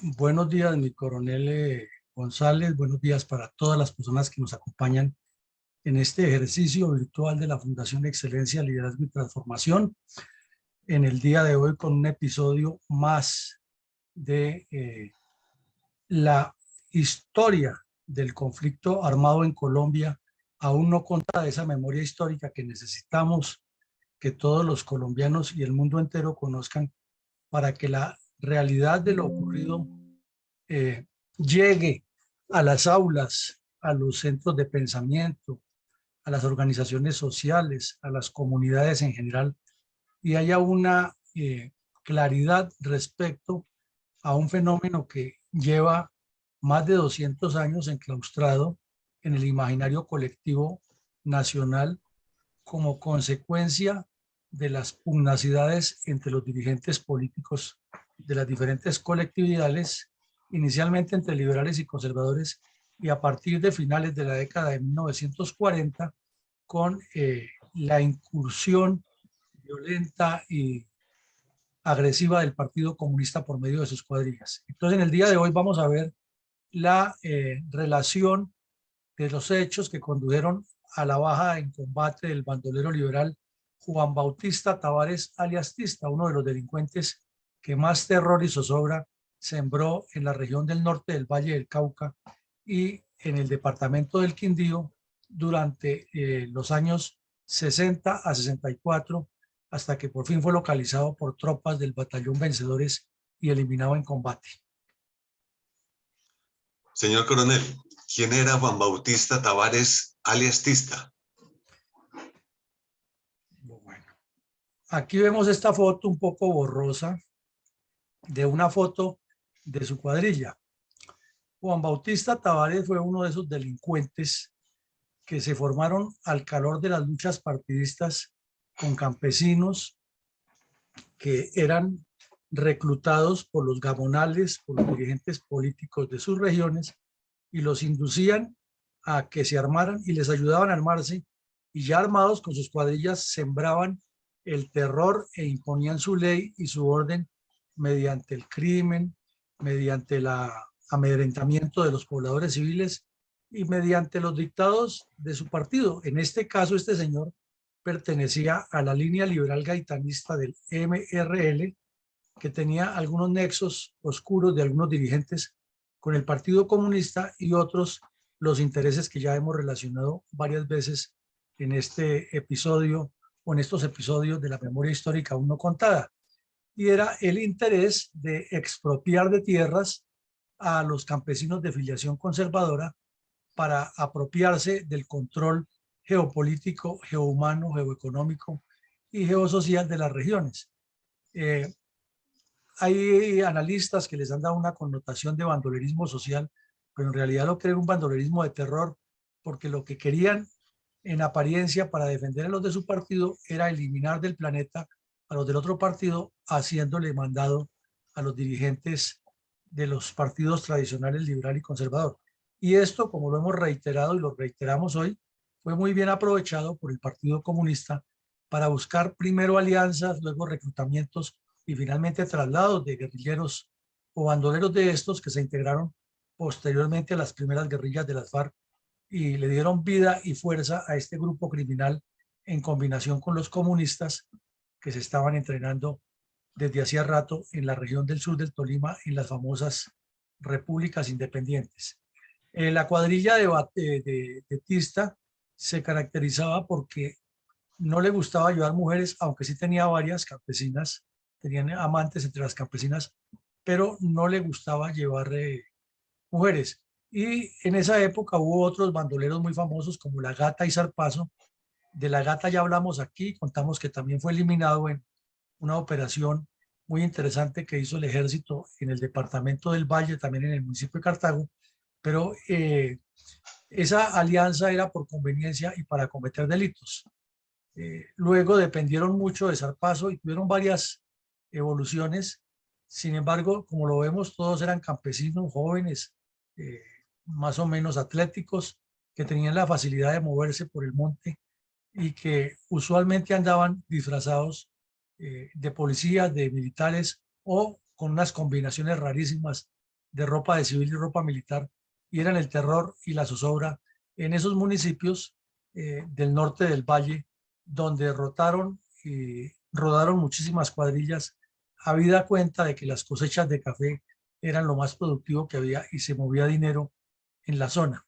Buenos días, mi coronel González. Buenos días para todas las personas que nos acompañan en este ejercicio virtual de la Fundación Excelencia, Liderazgo y Transformación. En el día de hoy con un episodio más de la historia del conflicto armado en Colombia, aún no contada, esa memoria histórica que necesitamos que todos los colombianos y el mundo entero conozcan para que la realidad de lo ocurrido eh, llegue a las aulas, a los centros de pensamiento, a las organizaciones sociales, a las comunidades en general, y haya una claridad respecto a un fenómeno que lleva más de 200 años enclaustrado en el imaginario colectivo nacional como consecuencia de las pugnacidades entre los dirigentes políticos de las diferentes colectividades, inicialmente entre liberales y conservadores, y a partir de finales de la década de 1940, con la incursión violenta y agresiva del Partido Comunista por medio de sus cuadrillas. Entonces, en el día de hoy vamos a ver la relación de los hechos que condujeron a la baja en combate del bandolero liberal Juan Bautista Tavares alias Tista, uno de los delincuentes que más terror y zozobra sembró en la región del norte del Valle del Cauca y en el departamento del Quindío durante los años 60 a 64, hasta que por fin fue localizado por tropas del batallón Vencedores y eliminado en combate. Señor coronel, ¿quién era Juan Bautista Tavares alias Tista? Bueno, aquí vemos esta foto un poco borrosa de una foto de su cuadrilla. Juan Bautista Tavares fue uno de esos delincuentes que se formaron al calor de las luchas partidistas con campesinos que eran reclutados por los gamonales, por los dirigentes políticos de sus regiones, y los inducían a que se armaran y les ayudaban a armarse, y ya armados con sus cuadrillas sembraban el terror e imponían su ley y su orden mediante el crimen, mediante el amedrentamiento de los pobladores civiles y mediante los dictados de su partido. En este caso, este señor pertenecía a la línea liberal gaitanista del MRL, que tenía algunos nexos oscuros de algunos dirigentes con el Partido Comunista y otros los intereses que ya hemos relacionado varias veces en este episodio o en estos episodios de la memoria histórica aún no contada. Y era el interés de expropiar de tierras a los campesinos de filiación conservadora para apropiarse del control geopolítico, geohumano, geoeconómico y geosocial de las regiones. Hay analistas que les han dado una connotación de bandolerismo social, pero en realidad lo que era un bandolerismo de terror, porque lo que querían en apariencia para defender a los de su partido era eliminar del planeta a los del otro partido, haciéndole mandado a los dirigentes de los partidos tradicionales liberal y conservador. Y esto, como lo hemos reiterado y lo reiteramos hoy, fue muy bien aprovechado por el Partido Comunista para buscar primero alianzas, luego reclutamientos y finalmente traslados de guerrilleros o bandoleros de estos que se integraron posteriormente a las primeras guerrillas de las FARC y le dieron vida y fuerza a este grupo criminal en combinación con los comunistas que se estaban entrenando desde hacía rato en la región del sur del Tolima, en las famosas repúblicas independientes. La cuadrilla de Tista se caracterizaba porque no le gustaba ayudar mujeres, aunque sí tenía varias campesinas, tenían amantes entre las campesinas, pero no le gustaba llevar mujeres. Y en esa época hubo otros bandoleros muy famosos como La Gata y Zarpazo. De La Gata ya hablamos aquí, contamos que también fue eliminado en una operación muy interesante que hizo el ejército en el departamento del Valle, también en el municipio de Cartago, pero esa alianza era por conveniencia y para cometer delitos. Luego dependieron mucho de Zarpazo y tuvieron varias evoluciones. Sin embargo, como lo vemos, todos eran campesinos jóvenes, eh, más o menos atléticos, que tenían la facilidad de moverse por el monte y que usualmente andaban disfrazados de policías, de militares o con unas combinaciones rarísimas de ropa de civil y ropa militar, y eran el terror y la zozobra en esos municipios del norte del valle, donde rodaron muchísimas cuadrillas, habida cuenta de que las cosechas de café eran lo más productivo que había y se movía dinero en la zona.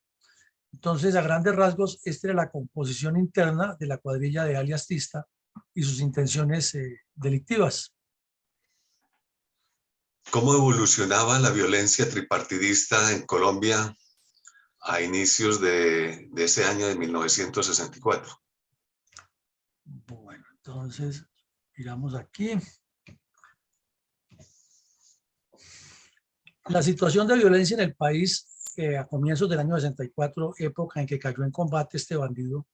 Entonces, a grandes rasgos, esta era la composición interna de la cuadrilla de alias Tista y sus intenciones delictivas. ¿Cómo evolucionaba la violencia tripartidista en Colombia a inicios de ese año de 1964? Bueno, entonces, miramos aquí. La situación de violencia en el país a comienzos del año 64, época en que cayó en combate este bandido,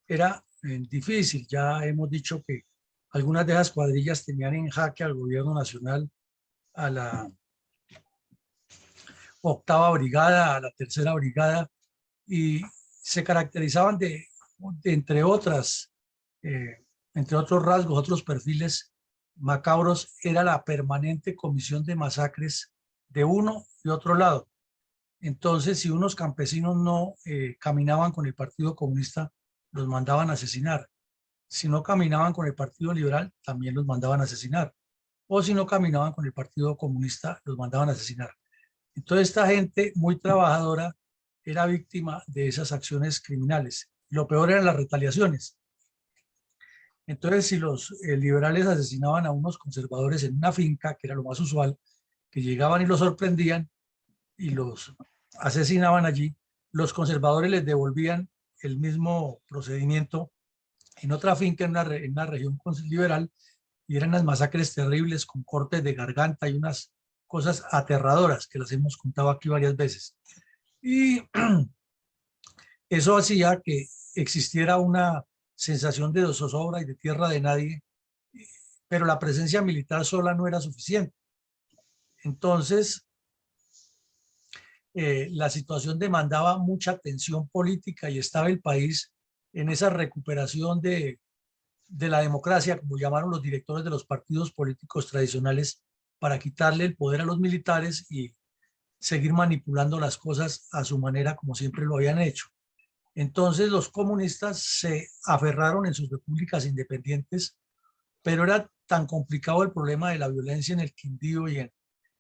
era difícil. Ya hemos dicho que algunas de esas cuadrillas tenían en jaque al gobierno nacional, a la 8ª Brigada, a la 3ª Brigada, y se caracterizaban entre otros rasgos, otros perfiles macabros, era la permanente comisión de masacres de uno y otro lado. Entonces, si unos campesinos no caminaban con el Partido Comunista, los mandaban a asesinar. Si no caminaban con el Partido Liberal, también los mandaban a asesinar. O si no caminaban con el Partido Comunista, los mandaban a asesinar. Entonces, esta gente muy trabajadora era víctima de esas acciones criminales. Lo peor eran las retaliaciones. Entonces, si los liberales asesinaban a unos conservadores en una finca, que era lo más usual, que llegaban y los sorprendían y los asesinaban allí, los conservadores les devolvían el mismo procedimiento en otra finca, en una región liberal, y eran unas masacres terribles con cortes de garganta y unas cosas aterradoras que las hemos contado aquí varias veces. Y eso hacía que existiera una sensación de zozobra y de tierra de nadie, pero la presencia militar sola no era suficiente. Entonces, la situación demandaba mucha atención política y estaba el país en esa recuperación de la democracia, como llamaron los directores de los partidos políticos tradicionales, para quitarle el poder a los militares y seguir manipulando las cosas a su manera, como siempre lo habían hecho. Entonces los comunistas se aferraron en sus repúblicas independientes, pero era tan complicado el problema de la violencia en el Quindío y en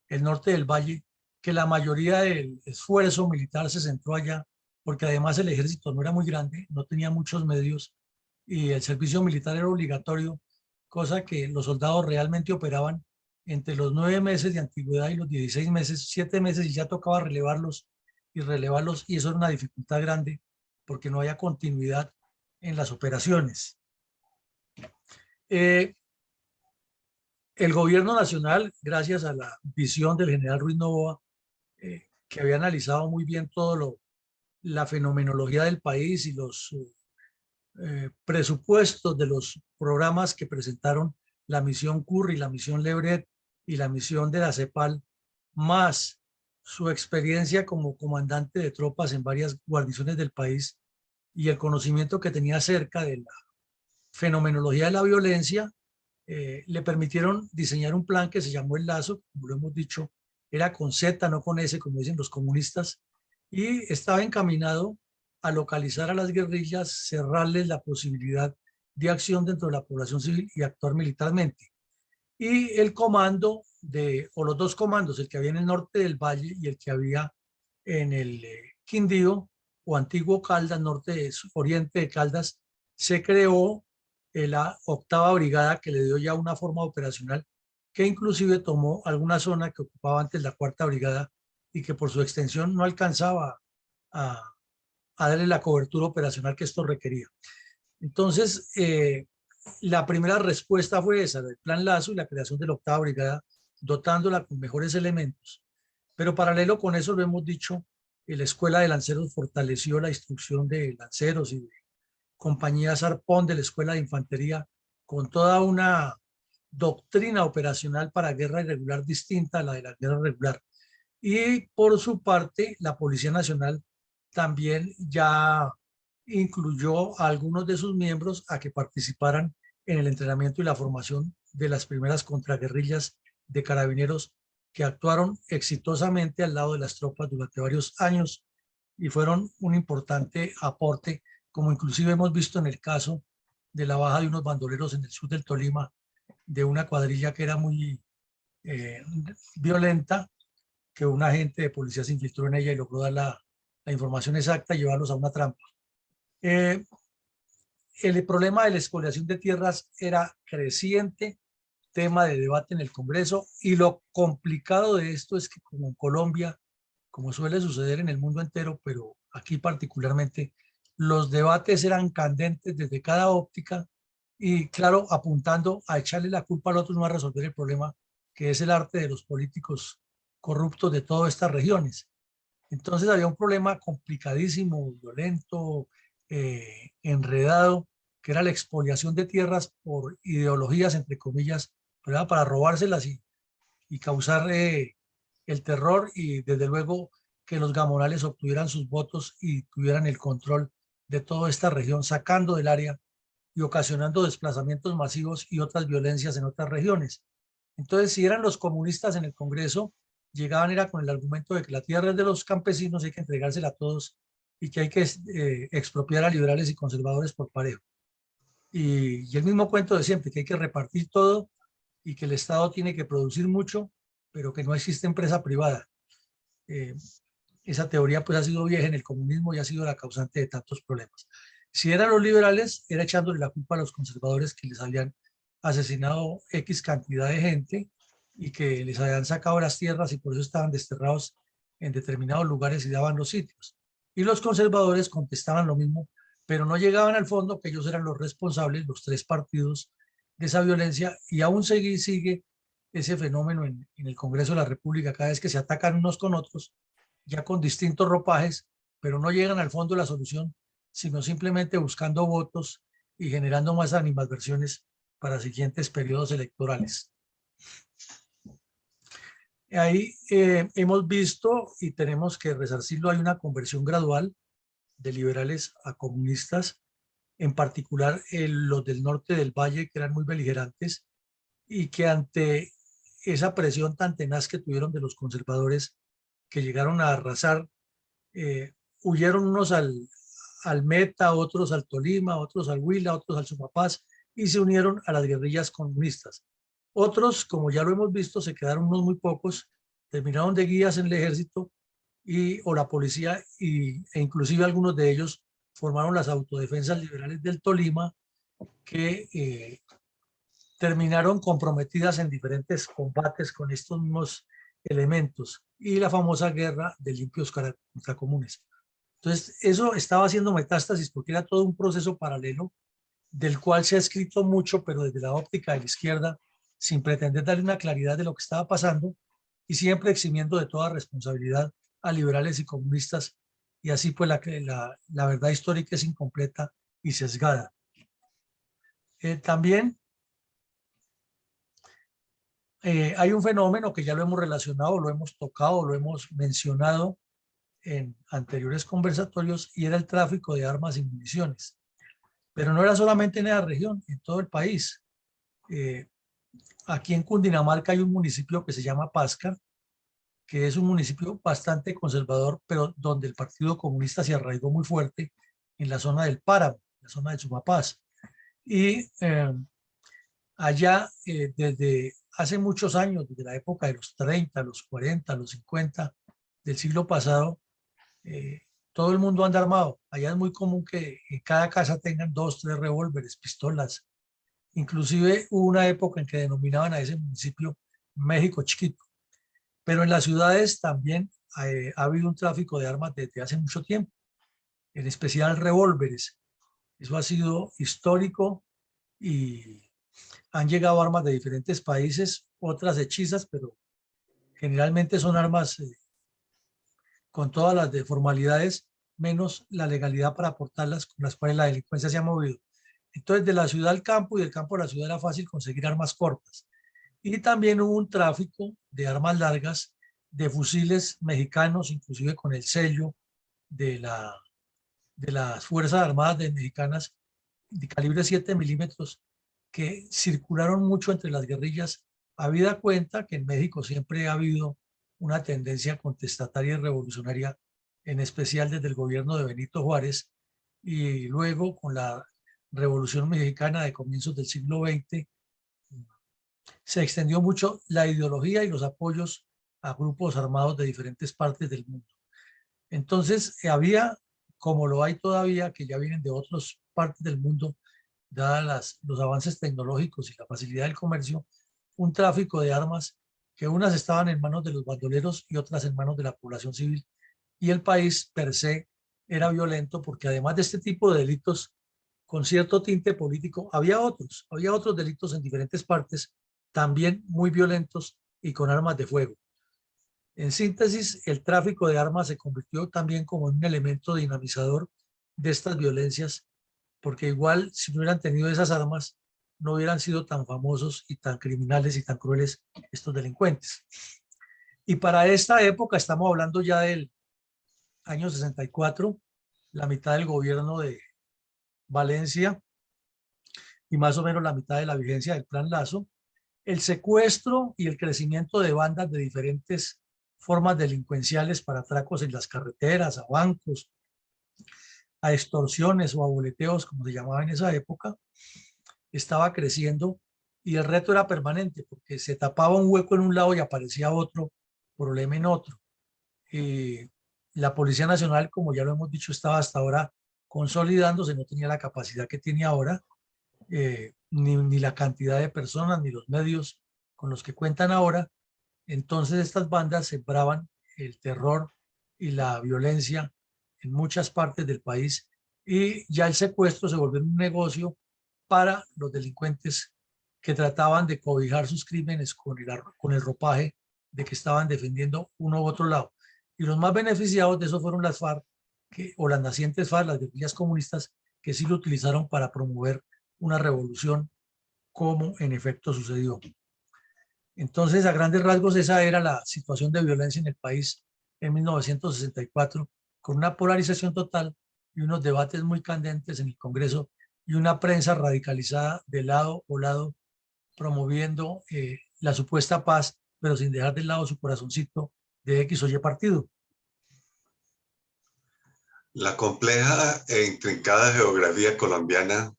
el norte del Valle, que la mayoría del esfuerzo militar se centró allá, porque además el ejército no era muy grande, no tenía muchos medios y el servicio militar era obligatorio, cosa que los soldados realmente operaban entre los 9 meses de antigüedad y los 16 meses, 7 meses, y ya tocaba relevarlos, y eso era una dificultad grande porque no había continuidad en las operaciones. El gobierno nacional, gracias a la visión del general Ruiz Novoa, que había analizado muy bien la fenomenología del país y los presupuestos de los programas que presentaron la misión Curry, la misión Lebret y la misión de la CEPAL, más su experiencia como comandante de tropas en varias guarniciones del país y el conocimiento que tenía acerca de la fenomenología de la violencia, le permitieron diseñar un plan que se llamó El Lazo, como lo hemos dicho, era con Z, no con S, como dicen los comunistas, y estaba encaminado a localizar a las guerrillas, cerrarles la posibilidad de acción dentro de la población civil y actuar militarmente. Y el comando o los dos comandos, el que había en el norte del valle y el que había en el Quindío o antiguo Caldas, oriente de Caldas, se creó la 8ª Brigada, que le dio ya una forma operacional, que inclusive tomó alguna zona que ocupaba antes la 4ª Brigada y que por su extensión no alcanzaba a darle la cobertura operacional que esto requería. Entonces, la primera respuesta fue esa, del Plan Lazo y la creación de la 8ª Brigada, dotándola con mejores elementos. Pero paralelo con eso, lo hemos dicho, la Escuela de Lanceros fortaleció la instrucción de lanceros y de compañías arpón de la Escuela de Infantería con toda una doctrina operacional para guerra irregular distinta a la de la guerra regular. Y por su parte, la Policía Nacional también ya incluyó a algunos de sus miembros a que participaran en el entrenamiento y la formación de las primeras contraguerrillas de carabineros que actuaron exitosamente al lado de las tropas durante varios años y fueron un importante aporte, como inclusive hemos visto en el caso de la baja de unos bandoleros en el sur del Tolima, de una cuadrilla que era muy violenta, que un agente de policía se infiltró en ella y logró dar la información exacta y llevarlos a una trampa. El problema de la expoliación de tierras era creciente, tema de debate en el Congreso, y lo complicado de esto es que como en Colombia, como suele suceder en el mundo entero, pero aquí particularmente, los debates eran candentes desde cada óptica y claro, apuntando a echarle la culpa al otro no a resolver el problema, que es el arte de los políticos corruptos de todas estas regiones. Entonces había un problema complicadísimo, violento, enredado, que era la expoliación de tierras por ideologías, entre comillas, pero era para robárselas y causar el terror y desde luego que los gamonales obtuvieran sus votos y tuvieran el control de toda esta región, sacando del área y ocasionando desplazamientos masivos y otras violencias en otras regiones. Entonces, si eran los comunistas en el Congreso, llegaban era con el argumento de que la tierra es de los campesinos, hay que entregársela a todos y que hay que expropiar a liberales y conservadores por parejo. Y el mismo cuento de siempre, que hay que repartir todo y que el Estado tiene que producir mucho, pero que no existe empresa privada. Esa teoría pues ha sido vieja en el comunismo y ha sido la causante de tantos problemas. Si eran los liberales, era echándole la culpa a los conservadores que les habían asesinado X cantidad de gente y que les habían sacado las tierras y por eso estaban desterrados en determinados lugares y daban los sitios. Y los conservadores contestaban lo mismo, pero no llegaban al fondo que ellos eran los responsables, los tres partidos, de esa violencia y aún sigue ese fenómeno en el Congreso de la República cada vez que se atacan unos con otros, ya con distintos ropajes, pero no llegan al fondo de la solución, sino simplemente buscando votos y generando más animadversiones para siguientes periodos electorales. Ahí hemos visto y tenemos que resarcirlo, hay una conversión gradual de liberales a comunistas, en particular los del norte del valle que eran muy beligerantes y que ante esa presión tan tenaz que tuvieron de los conservadores que llegaron a arrasar, huyeron unos al Meta, otros al Tolima, otros al Huila, otros al Sumapaz y se unieron a las guerrillas comunistas. Otros, como ya lo hemos visto, se quedaron unos muy pocos, terminaron de guías en el ejército o la policía e inclusive algunos de ellos formaron las autodefensas liberales del Tolima que terminaron comprometidas en diferentes combates con estos mismos elementos y la famosa guerra de limpios contra comunes. Entonces, eso estaba haciendo metástasis porque era todo un proceso paralelo del cual se ha escrito mucho, pero desde la óptica de la izquierda, sin pretender darle una claridad de lo que estaba pasando y siempre eximiendo de toda responsabilidad a liberales y comunistas. Y así pues la verdad histórica es incompleta y sesgada. También hay un fenómeno que ya lo hemos relacionado, lo hemos tocado, lo hemos mencionado en anteriores conversatorios y era el tráfico de armas y municiones. Pero no era solamente en esa región, en todo el país. Aquí en Cundinamarca hay un municipio que se llama Pasca, que es un municipio bastante conservador, pero donde el Partido Comunista se arraigó muy fuerte en la zona del Páramo, la zona de Sumapaz. Y allá desde hace muchos años, desde la época de los 30, los 40, los 50 del siglo pasado, todo el mundo anda armado. Allá es muy común que en cada casa tengan 2, 3 revólveres, pistolas. Inclusive hubo una época en que denominaban a ese municipio México Chiquito. Pero en las ciudades también ha habido un tráfico de armas desde hace mucho tiempo, en especial revólveres. Eso ha sido histórico y han llegado armas de diferentes países, otras hechizas, pero generalmente son armas con todas las formalidades, menos la legalidad para aportarlas, con las cuales la delincuencia se ha movido. Entonces, de la ciudad al campo y del campo a la ciudad era fácil conseguir armas cortas. Y también hubo un tráfico de armas largas, de fusiles mexicanos, inclusive con el sello de, de las Fuerzas Armadas de mexicanas de calibre 7 milímetros, que circularon mucho entre las guerrillas Habida cuenta que en México siempre ha habido una tendencia contestataria y revolucionaria, en especial desde el gobierno de Benito Juárez, y luego con la Revolución Mexicana de comienzos del siglo XX, se extendió mucho la ideología y los apoyos a grupos armados de diferentes partes del mundo. Entonces, había, como lo hay todavía, que ya vienen de otras partes del mundo, dadas los avances tecnológicos y la facilidad del comercio, un tráfico de armas que unas estaban en manos de los bandoleros y otras en manos de la población civil. Y el país per se era violento porque además de este tipo de delitos con cierto tinte político, había otros delitos en diferentes partes, también muy violentos y con armas de fuego. En síntesis, el tráfico de armas se convirtió también como un elemento dinamizador de estas violencias, porque igual si no hubieran tenido esas armas, no hubieran sido tan famosos y tan criminales y tan crueles estos delincuentes. Y para esta época, estamos hablando ya del año 64, la mitad del gobierno de Valencia y más o menos la mitad de la vigencia del Plan Lazo, el secuestro y el crecimiento de bandas de diferentes formas delincuenciales para atracos en las carreteras, a bancos, a extorsiones o a boleteos, como se llamaba en esa época, estaba creciendo y el reto era permanente porque se tapaba un hueco en un lado y aparecía otro problema en otro. La Policía Nacional, como ya lo hemos dicho, estaba hasta ahora consolidándose, no tenía la capacidad que tiene ahora, ni la cantidad de personas, ni los medios con los que cuentan ahora. Entonces estas bandas sembraban el terror y la violencia en muchas partes del país y ya el secuestro se volvió un negocio para los delincuentes que trataban de cobijar sus crímenes con el ropaje de que estaban defendiendo uno u otro lado. Y los más beneficiados de eso fueron las FARC o las nacientes FARC, las guerrillas comunistas, que sí lo utilizaron para promover una revolución, como en efecto sucedió. Entonces, a grandes rasgos, esa era la situación de violencia en el país en 1964, con una polarización total y unos debates muy candentes en el Congreso y una prensa radicalizada de lado o lado, promoviendo la supuesta paz, pero sin dejar de lado su corazoncito de X o Y partido. La compleja e intrincada geografía colombiana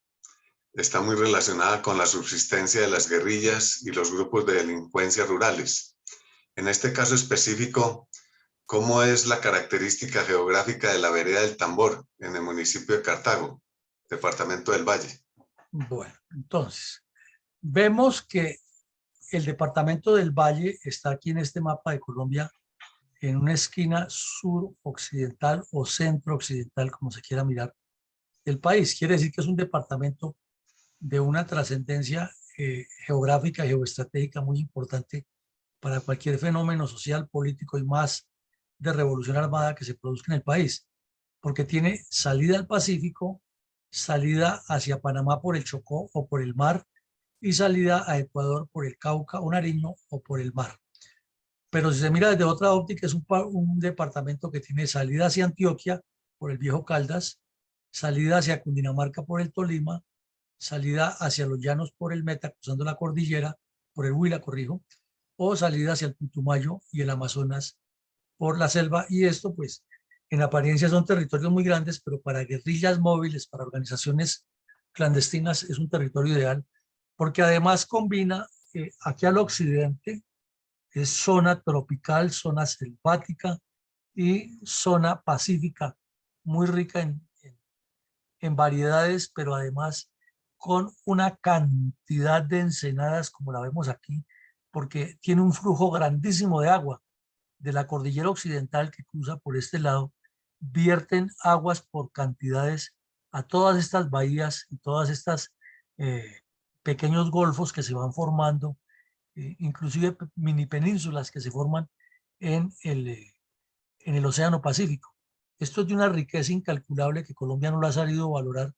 está muy relacionada con la subsistencia de las guerrillas y los grupos de delincuencia rurales. En este caso específico, ¿cómo es la característica geográfica de la vereda del Tambor en el municipio de Cartago, departamento del Valle? Bueno, entonces, vemos que el departamento del Valle está aquí en este mapa de Colombia, en una esquina suroccidental o centro-occidental, como se quiera mirar, del país. Quiere decir que es un departamento de una trascendencia geográfica y geoestratégica muy importante para cualquier fenómeno social, político y más de revolución armada que se produzca en el país, porque tiene salida al Pacífico, salida hacia Panamá por el Chocó o por el mar y salida a Ecuador por el Cauca o Nariño o por el mar. Pero si se mira desde otra óptica, es un departamento que tiene salida hacia Antioquia por el Viejo Caldas, salida hacia Cundinamarca por el Tolima, salida hacia los llanos por el Meta, cruzando la cordillera, por el Huila, corrijo, o salida hacia el Putumayo y el Amazonas por la selva. Y esto, pues, en apariencia son territorios muy grandes, pero para guerrillas móviles, para organizaciones clandestinas, es un territorio ideal, porque además combina aquí al occidente, es zona tropical, zona selvática y zona pacífica, muy rica en variedades, pero además con una cantidad de ensenadas como la vemos aquí, porque tiene un flujo grandísimo de agua de la cordillera occidental que cruza por este lado, vierten aguas por cantidades a todas estas bahías y todas estas pequeños golfos que se van formando, inclusive mini penínsulas que se forman en el Océano Pacífico. Esto es de una riqueza incalculable que Colombia no lo ha sabido valorar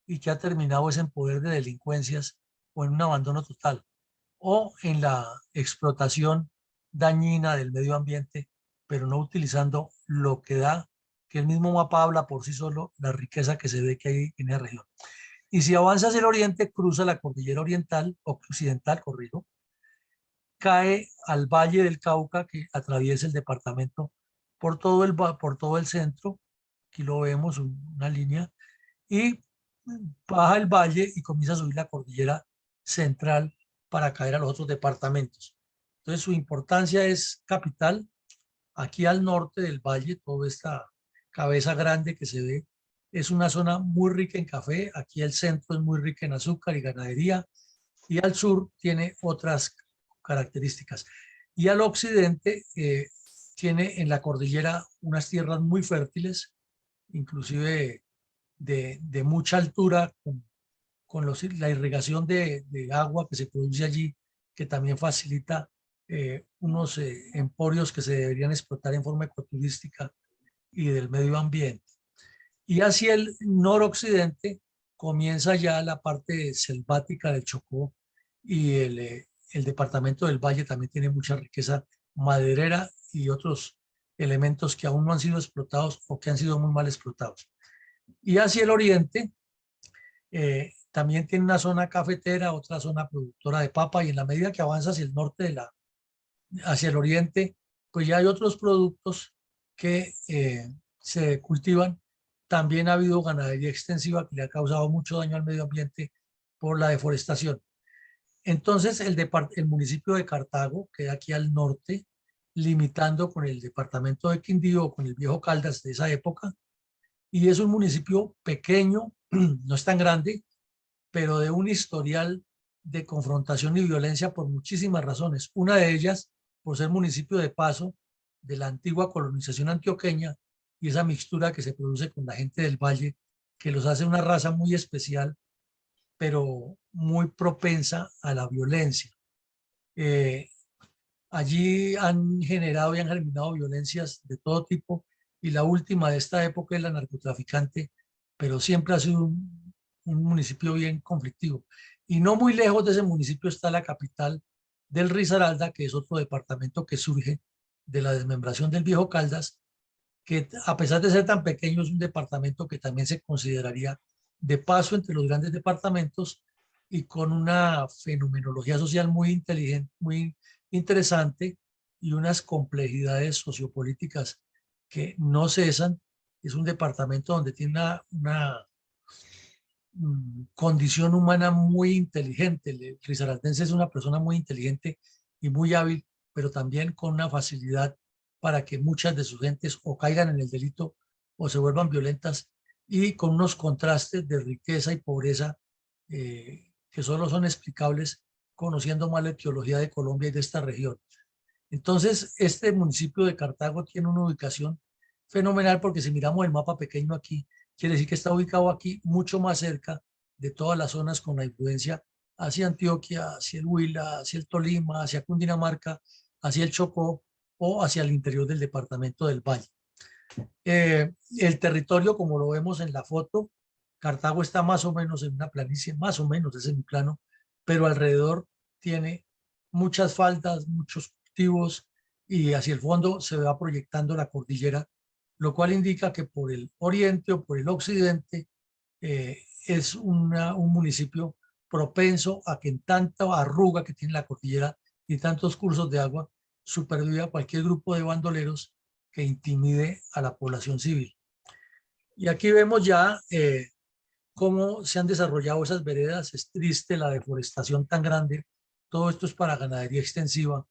y que ha terminado es en poder de delincuencias o en un abandono total o en la explotación dañina del medio ambiente, pero no utilizando lo que da, que el mismo mapa habla por sí solo, la riqueza que se ve que hay en esa región. Y si avanza hacia el oriente, cruza la cordillera oriental o occidental, corrijo, cae al Valle del Cauca, que atraviesa el departamento por todo el centro. Aquí lo vemos, una línea, y baja el valle y comienza a subir la cordillera central para caer a los otros departamentos. Entonces su importancia es capital. Aquí al norte del valle, toda esta cabeza grande que se ve, es una zona muy rica en café. Aquí el centro es muy rica en azúcar y ganadería, y al sur tiene otras características. Y al occidente tiene en la cordillera unas tierras muy fértiles, inclusive de mucha altura, con la irrigación de agua que se produce allí, que también facilita unos emporios que se deberían explotar en forma ecoturística y del medio ambiente. Y hacia el noroccidente comienza ya la parte selvática del Chocó, y el departamento del Valle también tiene mucha riqueza maderera y otros elementos que aún no han sido explotados o que han sido muy mal explotados. Y hacia el oriente también tiene una zona cafetera, otra zona productora de papa, y en la medida que avanza hacia el norte hacia el oriente, pues ya hay otros productos que se cultivan. También ha habido ganadería extensiva que le ha causado mucho daño al medio ambiente por la deforestación. Entonces el municipio de Cartago queda aquí al norte, limitando con el departamento de Quindío, con el Viejo Caldas de esa época, y es un municipio pequeño, no es tan grande, pero de un historial de confrontación y violencia por muchísimas razones. Una de ellas, por ser municipio de paso de la antigua colonización antioqueña, y esa mixtura que se produce con la gente del valle, que los hace una raza muy especial, pero muy propensa a la violencia. Eh, Allí han generado y han germinado violencias de todo tipo, y la última de esta época es la narcotraficante, pero siempre ha sido un municipio bien conflictivo. Y no muy lejos de ese municipio está la capital del Risaralda, que es otro departamento que surge de la desmembración del Viejo Caldas, que a pesar de ser tan pequeño es un departamento que también se consideraría de paso entre los grandes departamentos, y con una fenomenología social muy inteligente, muy interesante, y unas complejidades sociopolíticas que no cesan. Es un departamento donde tiene una condición humana muy inteligente. El risaraldense es una persona muy inteligente y muy hábil, pero también con una facilidad para que muchas de sus gentes o caigan en el delito o se vuelvan violentas, y con unos contrastes de riqueza y pobreza que solo son explicables conociendo más la etiología de Colombia y de esta región. Entonces, este municipio de Cartago tiene una ubicación fenomenal, porque si miramos el mapa pequeño aquí, quiere decir que está ubicado aquí mucho más cerca de todas las zonas con la influencia hacia Antioquia, hacia el Huila, hacia el Tolima, hacia Cundinamarca, hacia el Chocó o hacia el interior del departamento del Valle. El territorio, como lo vemos en la foto, Cartago está más o menos en una planicie, más o menos es en un plano, pero alrededor tiene muchas faldas, muchos cultivos, y hacia el fondo se va proyectando la cordillera, lo cual indica que por el oriente o por el occidente es un municipio propenso a que en tanta arruga que tiene la cordillera y tantos cursos de agua superviva cualquier grupo de bandoleros que intimide a la población civil. Y aquí vemos ya cómo se han desarrollado esas veredas. Es triste la deforestación tan grande. Todo esto es para ganadería extensiva,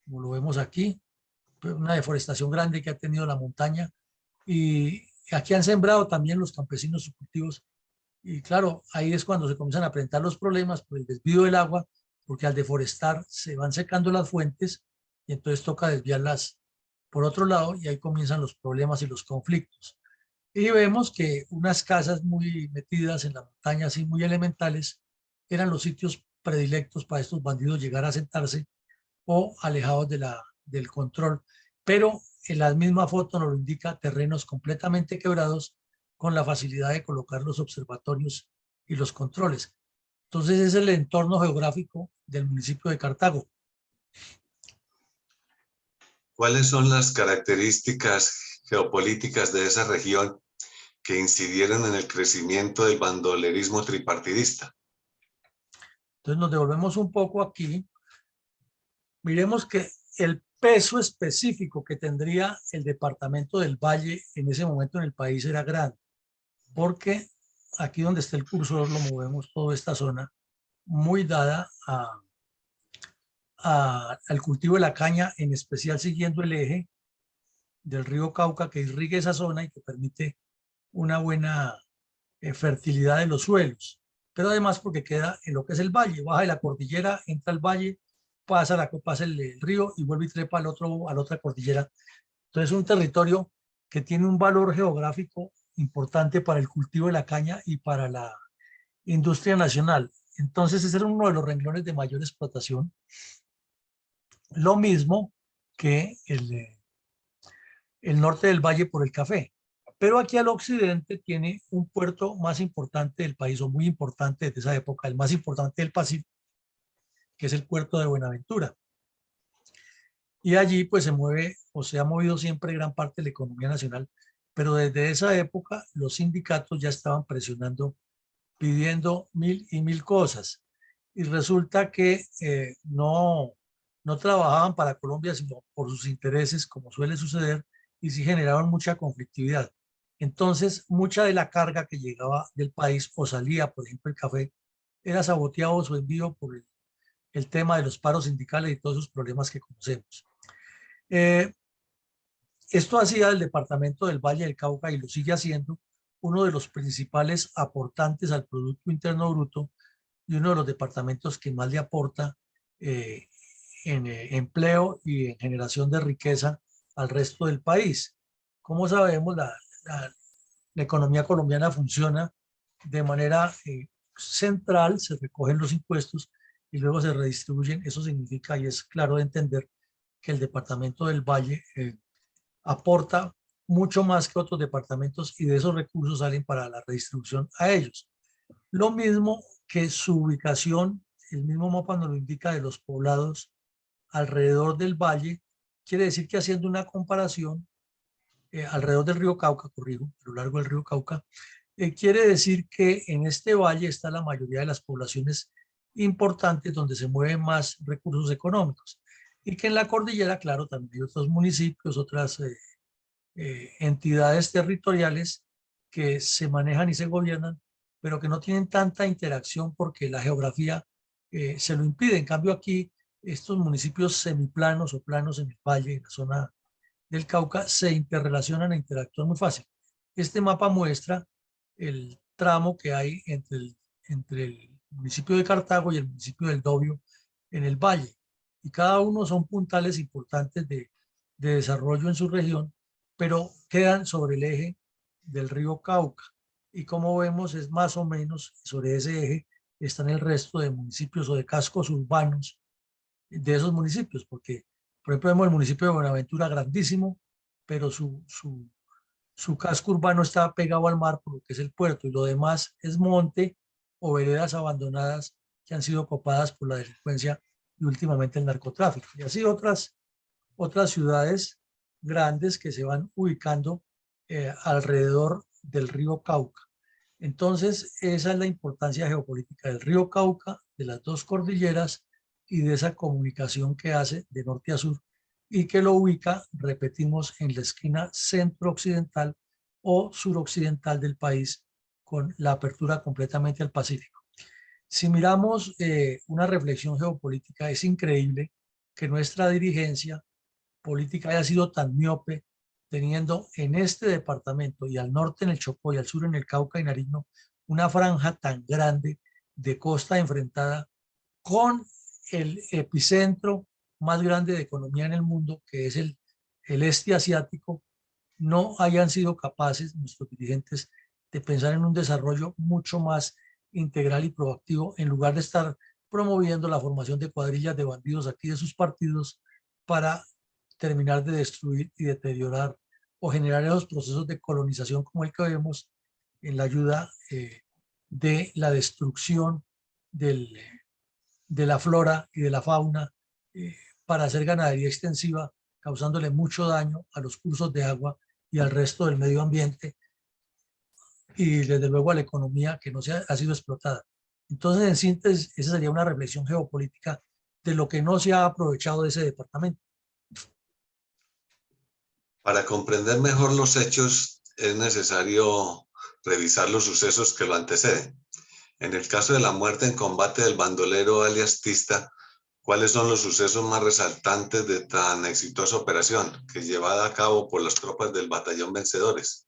como lo vemos aquí, una deforestación grande que ha tenido la montaña, y aquí han sembrado también los campesinos sus cultivos. Y claro, ahí es cuando se comienzan a presentar los problemas por el desvío del agua, porque al deforestar se van secando las fuentes y entonces toca desviarlas por otro lado, y ahí comienzan los problemas y los conflictos. Y vemos que unas casas muy metidas en la montaña, así muy elementales, eran los sitios predilectos para estos bandidos llegar a sentarse, o alejados del control. Pero en la misma foto nos lo indica: terrenos completamente quebrados, con la facilidad de colocar los observatorios y los controles. Entonces es el entorno geográfico del municipio de Cartago. ¿Cuáles son las características geopolíticas de esa región que incidieron en el crecimiento del bandolerismo tripartidista? Entonces nos devolvemos un poco aquí miremos que el peso específico que tendría el departamento del Valle en ese momento en el país era grande, porque aquí donde está el cursor lo movemos toda esta zona muy dada al cultivo de la caña, en especial siguiendo el eje del río Cauca que irriga esa zona y que permite una buena fertilidad de los suelos, pero además porque queda en lo que es el valle, baja de la cordillera, entra al valle, pasa el río y vuelve y trepa a la otra cordillera. Entonces es un territorio que tiene un valor geográfico importante para el cultivo de la caña y para la industria nacional. Entonces ese era uno de los renglones de mayor explotación. Lo mismo que el norte del valle por el café. Pero aquí al occidente tiene un puerto más importante del país, o muy importante desde esa época, el más importante del Pacífico, que es el puerto de Buenaventura. Y allí pues se mueve o se ha movido siempre gran parte de la economía nacional, pero desde esa época los sindicatos ya estaban presionando, pidiendo mil y mil cosas. Y resulta que no trabajaban para Colombia, sino por sus intereses, como suele suceder, y sí generaban mucha conflictividad. Entonces, mucha de la carga que llegaba del país o salía, por ejemplo, el café, era saboteado o envío por el tema de los paros sindicales y todos esos problemas que conocemos. Eh, Esto hacía del departamento del Valle del Cauca, y lo sigue haciendo, uno de los principales aportantes al Producto Interno Bruto y uno de los departamentos que más le aporta eh, en empleo y en generación de riqueza al resto del país. Como sabemos, la economía colombiana funciona de manera central, se recogen los impuestos y luego se redistribuyen. Eso significa, y es claro de entender, que el departamento del Valle aporta mucho más que otros departamentos y de esos recursos salen para la redistribución a ellos. Lo mismo que su ubicación, el mismo mapa nos lo indica, de los poblados alrededor del valle, quiere decir que haciendo una comparación, alrededor del río Cauca, corrijo, a lo largo del río Cauca, quiere decir que en este valle está la mayoría de las poblaciones importantes donde se mueven más recursos económicos, y que en la cordillera, claro, también hay otros municipios, otras entidades territoriales que se manejan y se gobiernan, pero que no tienen tanta interacción porque la geografía se lo impide. En cambio aquí, estos municipios semiplanos o planos en el valle, en la zona del Cauca, se interrelacionan e interactúan muy fácil. Este mapa muestra el tramo que hay entre el municipio de Cartago y el municipio del Dobio en el valle, y cada uno son puntales importantes de desarrollo en su región, pero quedan sobre el eje del río Cauca. Y como vemos, es más o menos sobre ese eje están el resto de municipios o de cascos urbanos de esos municipios, porque, por ejemplo, vemos el municipio de Buenaventura grandísimo, pero su casco urbano está pegado al mar por lo que es el puerto, y lo demás es monte o veredas abandonadas que han sido copadas por la delincuencia y últimamente el narcotráfico. Y así otras ciudades grandes que se van ubicando alrededor del río Cauca. Entonces, esa es la importancia geopolítica del río Cauca, de las dos cordilleras y de esa comunicación que hace de norte a sur y que lo ubica, repetimos, en la esquina centro-occidental o suroccidental del país, con la apertura completamente al Pacífico. Si miramos una reflexión geopolítica, es increíble que nuestra dirigencia política haya sido tan miope, teniendo en este departamento y al norte en el Chocó y al sur en el Cauca y Nariño una franja tan grande de costa enfrentada con el epicentro más grande de economía en el mundo, que es el este asiático. No hayan sido capaces nuestros dirigentes de pensar en un desarrollo mucho más integral y proactivo, en lugar de estar promoviendo la formación de cuadrillas de bandidos aquí de sus partidos para terminar de destruir y deteriorar o generar esos procesos de colonización como el que vemos en la ayuda de la destrucción del, de la flora y de la fauna para hacer ganadería extensiva, causándole mucho daño a los cursos de agua y al resto del medio ambiente, y desde luego a la economía que no ha sido explotada. Entonces, en síntesis, esa sería una reflexión geopolítica de lo que no se ha aprovechado de ese departamento. Para comprender mejor los hechos es necesario revisar los sucesos que lo anteceden. En el caso de la muerte en combate del bandolero alias Tista, ¿cuáles son los sucesos más resaltantes de tan exitosa operación que es llevada a cabo por las tropas del batallón Vencedores?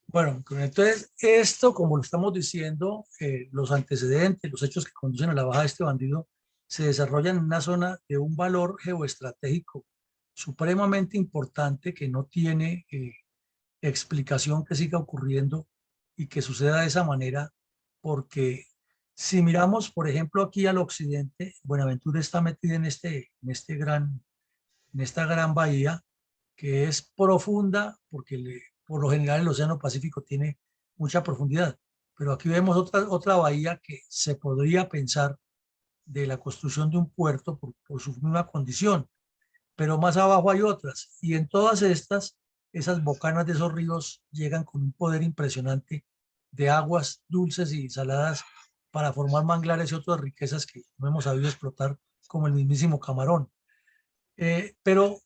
Bueno, entonces esto, como lo estamos diciendo, los antecedentes, los hechos que conducen a la baja de este bandido se desarrollan en una zona de un valor geoestratégico supremamente importante que no tiene explicación que siga ocurriendo y que suceda de esa manera, porque si miramos, por ejemplo, aquí al occidente, Buenaventura está metida en esta gran bahía que es profunda, porque por lo general el Océano Pacífico tiene mucha profundidad, pero aquí vemos otra bahía que se podría pensar de la construcción de un puerto por su misma condición, pero más abajo hay otras, y en todas estas, esas bocanas de esos ríos llegan con un poder impresionante de aguas dulces y saladas para formar manglares y otras riquezas que no hemos sabido explotar, como el mismísimo camarón. Pero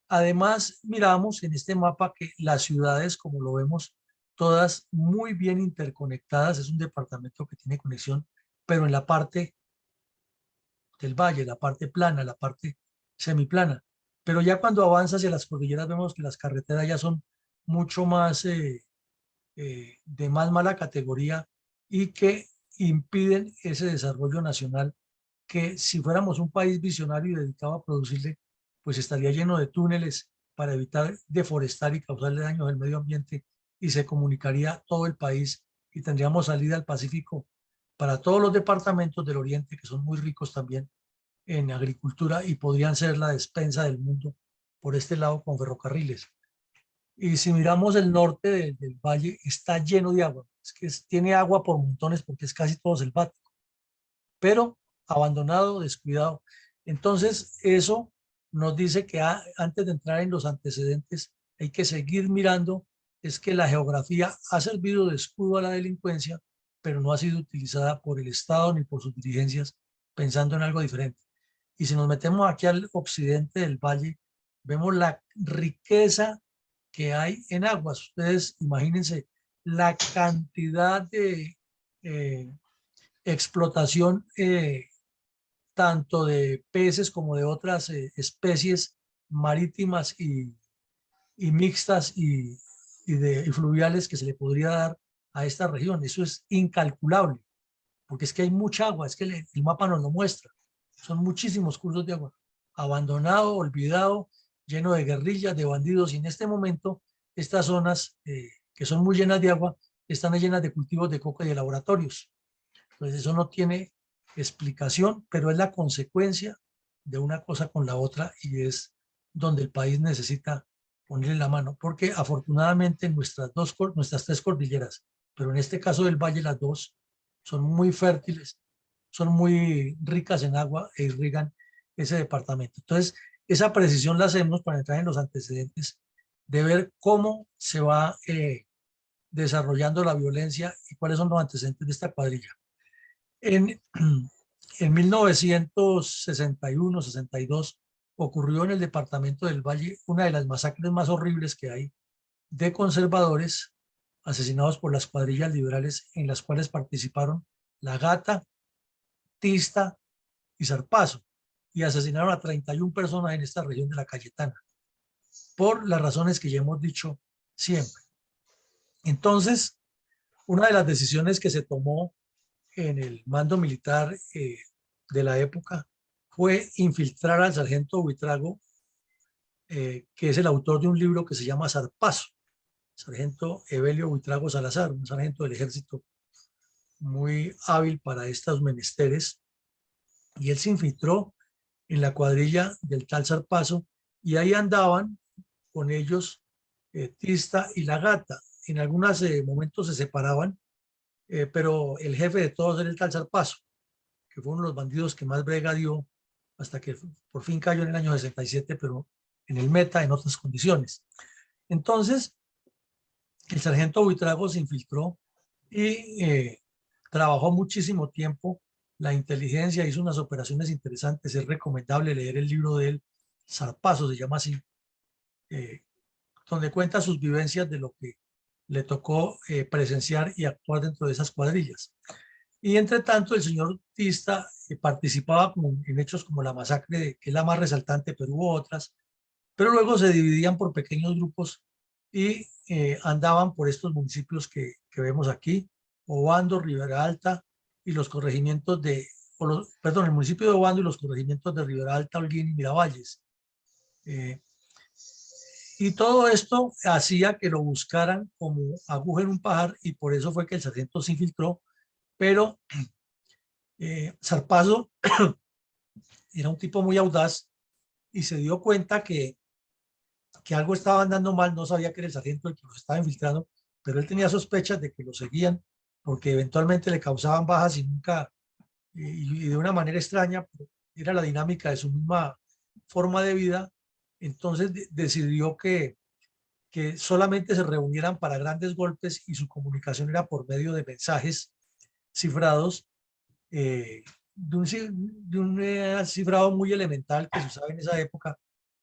además miramos en este mapa que las ciudades, como lo vemos, todas muy bien interconectadas, es un departamento que tiene conexión, pero en la parte del valle, la parte plana, la parte semiplana. Pero ya cuando avanza hacia las cordilleras vemos que las carreteras ya son mucho más de más mala categoría y que impiden ese desarrollo nacional que si fuéramos un país visionario y dedicado a producirle, pues estaría lleno de túneles para evitar deforestar y causarle daños al medio ambiente y se comunicaría todo el país y tendríamos salida al Pacífico para todos los departamentos del oriente que son muy ricos también en agricultura y podrían ser la despensa del mundo por este lado con ferrocarriles. Y si miramos el norte del valle, está lleno de agua. Es que tiene agua por montones porque es casi todo selvático, pero abandonado, descuidado. Entonces, eso nos dice que antes de entrar en los antecedentes, hay que seguir mirando, es que la geografía ha servido de escudo a la delincuencia, pero no ha sido utilizada por el Estado ni por sus dirigencias pensando en algo diferente. Y si nos metemos aquí al occidente del valle, vemos la riqueza que hay en aguas. Ustedes imagínense la cantidad de explotación tanto de peces como de otras especies marítimas y mixtas y fluviales que se le podría dar a esta región. Eso es incalculable, porque es que hay mucha agua, es que el mapa nos lo muestra. Son muchísimos cursos de agua, abandonado, olvidado, lleno de guerrillas, de bandidos, y en este momento estas zonas que son muy llenas de agua están llenas de cultivos de coca y de laboratorios. Entonces eso no tiene explicación, pero es la consecuencia de una cosa con la otra y es donde el país necesita ponerle la mano, porque afortunadamente nuestras tres cordilleras, pero en este caso del valle las dos, son muy fértiles, son muy ricas en agua e irrigan ese departamento. Entonces, esa precisión la hacemos para entrar en los antecedentes de ver cómo se va desarrollando la violencia y cuáles son los antecedentes de esta cuadrilla. En, en 1961-62 ocurrió en el departamento del Valle una de las masacres más horribles que hay de conservadores asesinados por las cuadrillas liberales en las cuales participaron La Gata, Tista y Zarpazo, y asesinaron a 31 personas en esta región de la Cayetana, por las razones que ya hemos dicho siempre. Entonces, una de las decisiones que se tomó en el mando militar de la época fue infiltrar al sargento Buitrago, que es el autor de un libro que se llama Zarpazo, sargento Evelio Buitrago Salazar, un sargento del ejército muy hábil para estos menesteres, y él se infiltró en la cuadrilla del tal Zarpazo y ahí andaban con ellos Tista y La Gata. En algunos momentos se separaban, pero el jefe de todos era el tal Zarpazo, que fue uno de los bandidos que más brega dio hasta que por fin cayó en el año 67, pero en el Meta en otras condiciones. Entonces, el sargento Buitrago se infiltró y trabajó muchísimo tiempo la inteligencia, hizo unas operaciones interesantes. Es recomendable leer el libro de él, Zarpazo, se llama así, donde cuenta sus vivencias de lo que le tocó presenciar y actuar dentro de esas cuadrillas. Y entre tanto, el señor Tista participaba en hechos como la masacre, que es la más resaltante, pero hubo otras, pero luego se dividían por pequeños grupos y andaban por estos municipios que vemos aquí, Obando, Ribera Alta y los corregimientos perdón, el municipio de Obando y los corregimientos de Ribera Alta, Holguín y Miravalles. Y todo esto hacía que lo buscaran como aguja en un pajar, y por eso fue que el sargento se infiltró, pero Zarpazo era un tipo muy audaz y se dio cuenta que algo estaba andando mal. No sabía que era el sargento el que los estaba infiltrando, pero él tenía sospechas de que lo seguían porque eventualmente le causaban bajas y nunca, y de una manera extraña, era la dinámica de su misma forma de vida. Entonces decidió que solamente se reunieran para grandes golpes y su comunicación era por medio de mensajes cifrados, de un cifrado muy elemental que se usaba en esa época,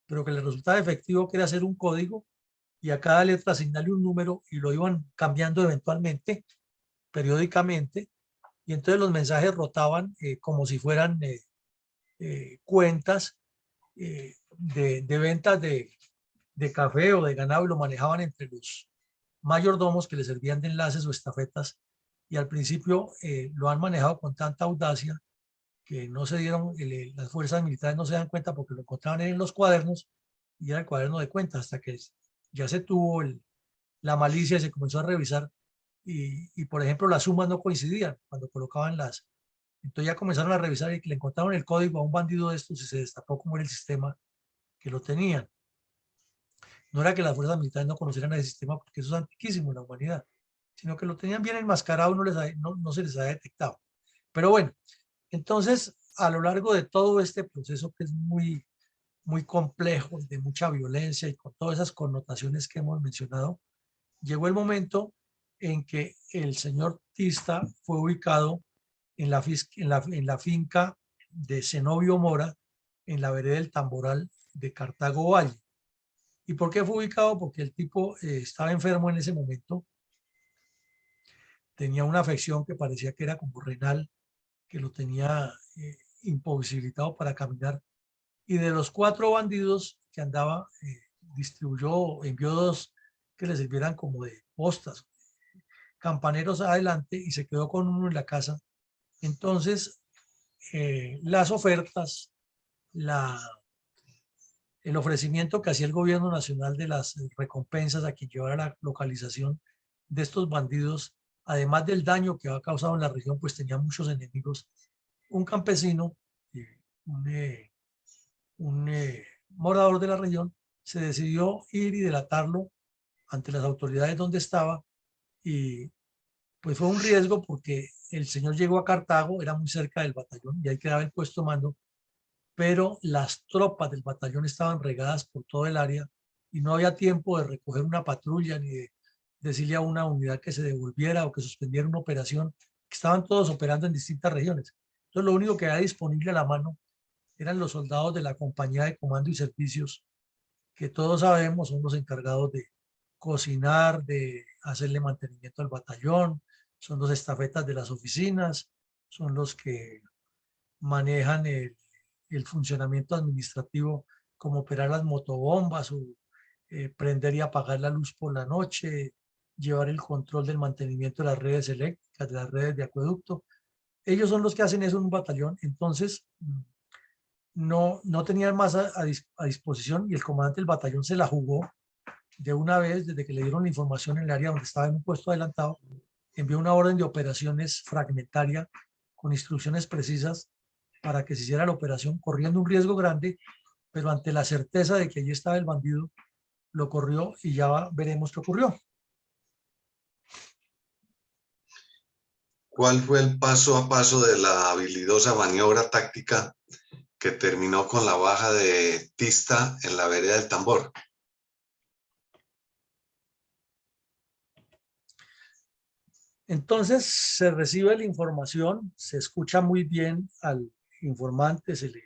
pero que le resultaba efectivo, que era hacer un código y a cada letra asignarle un número y lo iban cambiando eventualmente, periódicamente, y entonces los mensajes rotaban como si fueran cuentas de ventas de café o de ganado, y lo manejaban entre los mayordomos que le servían de enlaces o estafetas, y al principio lo han manejado con tanta audacia que no se dieron, las fuerzas militares no se dan cuenta porque lo encontraban en los cuadernos y era el cuaderno de cuentas, hasta que ya se tuvo la malicia y se comenzó a revisar y por ejemplo las sumas no coincidían cuando colocaban las. Entonces ya comenzaron a revisar y que le encontraron el código a un bandido de estos y se destapó cómo era el sistema que lo tenían. No era que las fuerzas militares no conocieran el sistema, porque eso es antiquísimo en la humanidad, sino que lo tenían bien enmascarado, no se les ha detectado. Pero bueno, entonces a lo largo de todo este proceso, que es muy, muy complejo, de mucha violencia y con todas esas connotaciones que hemos mencionado, llegó el momento en que el señor Tista fue ubicado en la finca de Zenobio Mora, en la vereda del Tamboral de Cartago Valle. ¿Y por qué fue ubicado? Porque el tipo estaba enfermo en ese momento, tenía una afección que parecía que era como renal, que lo tenía imposibilitado para caminar. Y de los 4 bandidos que andaba, envió 2 que le sirvieran como de postas, campaneros adelante, y se quedó con uno en la casa. Entonces, las ofertas, la, el ofrecimiento que hacía el gobierno nacional de las recompensas a quien llevara la localización de estos bandidos, además del daño que ha causado en la región, pues tenía muchos enemigos. Un campesino, un morador de la región, se decidió ir y delatarlo ante las autoridades donde estaba, y pues fue un riesgo porque el señor llegó a Cartago, era muy cerca del batallón y ahí quedaba el puesto mando, pero las tropas del batallón estaban regadas por todo el área y no había tiempo de recoger una patrulla ni de decirle a una unidad que se devolviera o que suspendiera una operación, que estaban todos operando en distintas regiones. Entonces lo único que había disponible a la mano eran los soldados de la compañía de comando y servicios, que todos sabemos son los encargados de cocinar, de hacerle mantenimiento al batallón, son los estafetas de las oficinas, son los que manejan el funcionamiento administrativo, como operar las motobombas o prender y apagar la luz por la noche, llevar el control del mantenimiento de las redes eléctricas, de las redes de acueducto. Ellos son los que hacen eso en un batallón. Entonces, no tenían más a disposición, y el comandante del batallón se la jugó de una vez. Desde que le dieron la información en el área donde estaba en un puesto adelantado, envió una orden de operaciones fragmentaria con instrucciones precisas para que se hiciera la operación, corriendo un riesgo grande, pero ante la certeza de que allí estaba el bandido, lo corrió y ya veremos qué ocurrió. ¿Cuál fue el paso a paso de la habilidosa maniobra táctica que terminó con la baja de Tista en la vereda del Tambor? Entonces se recibe la información, se escucha muy bien al informante, se le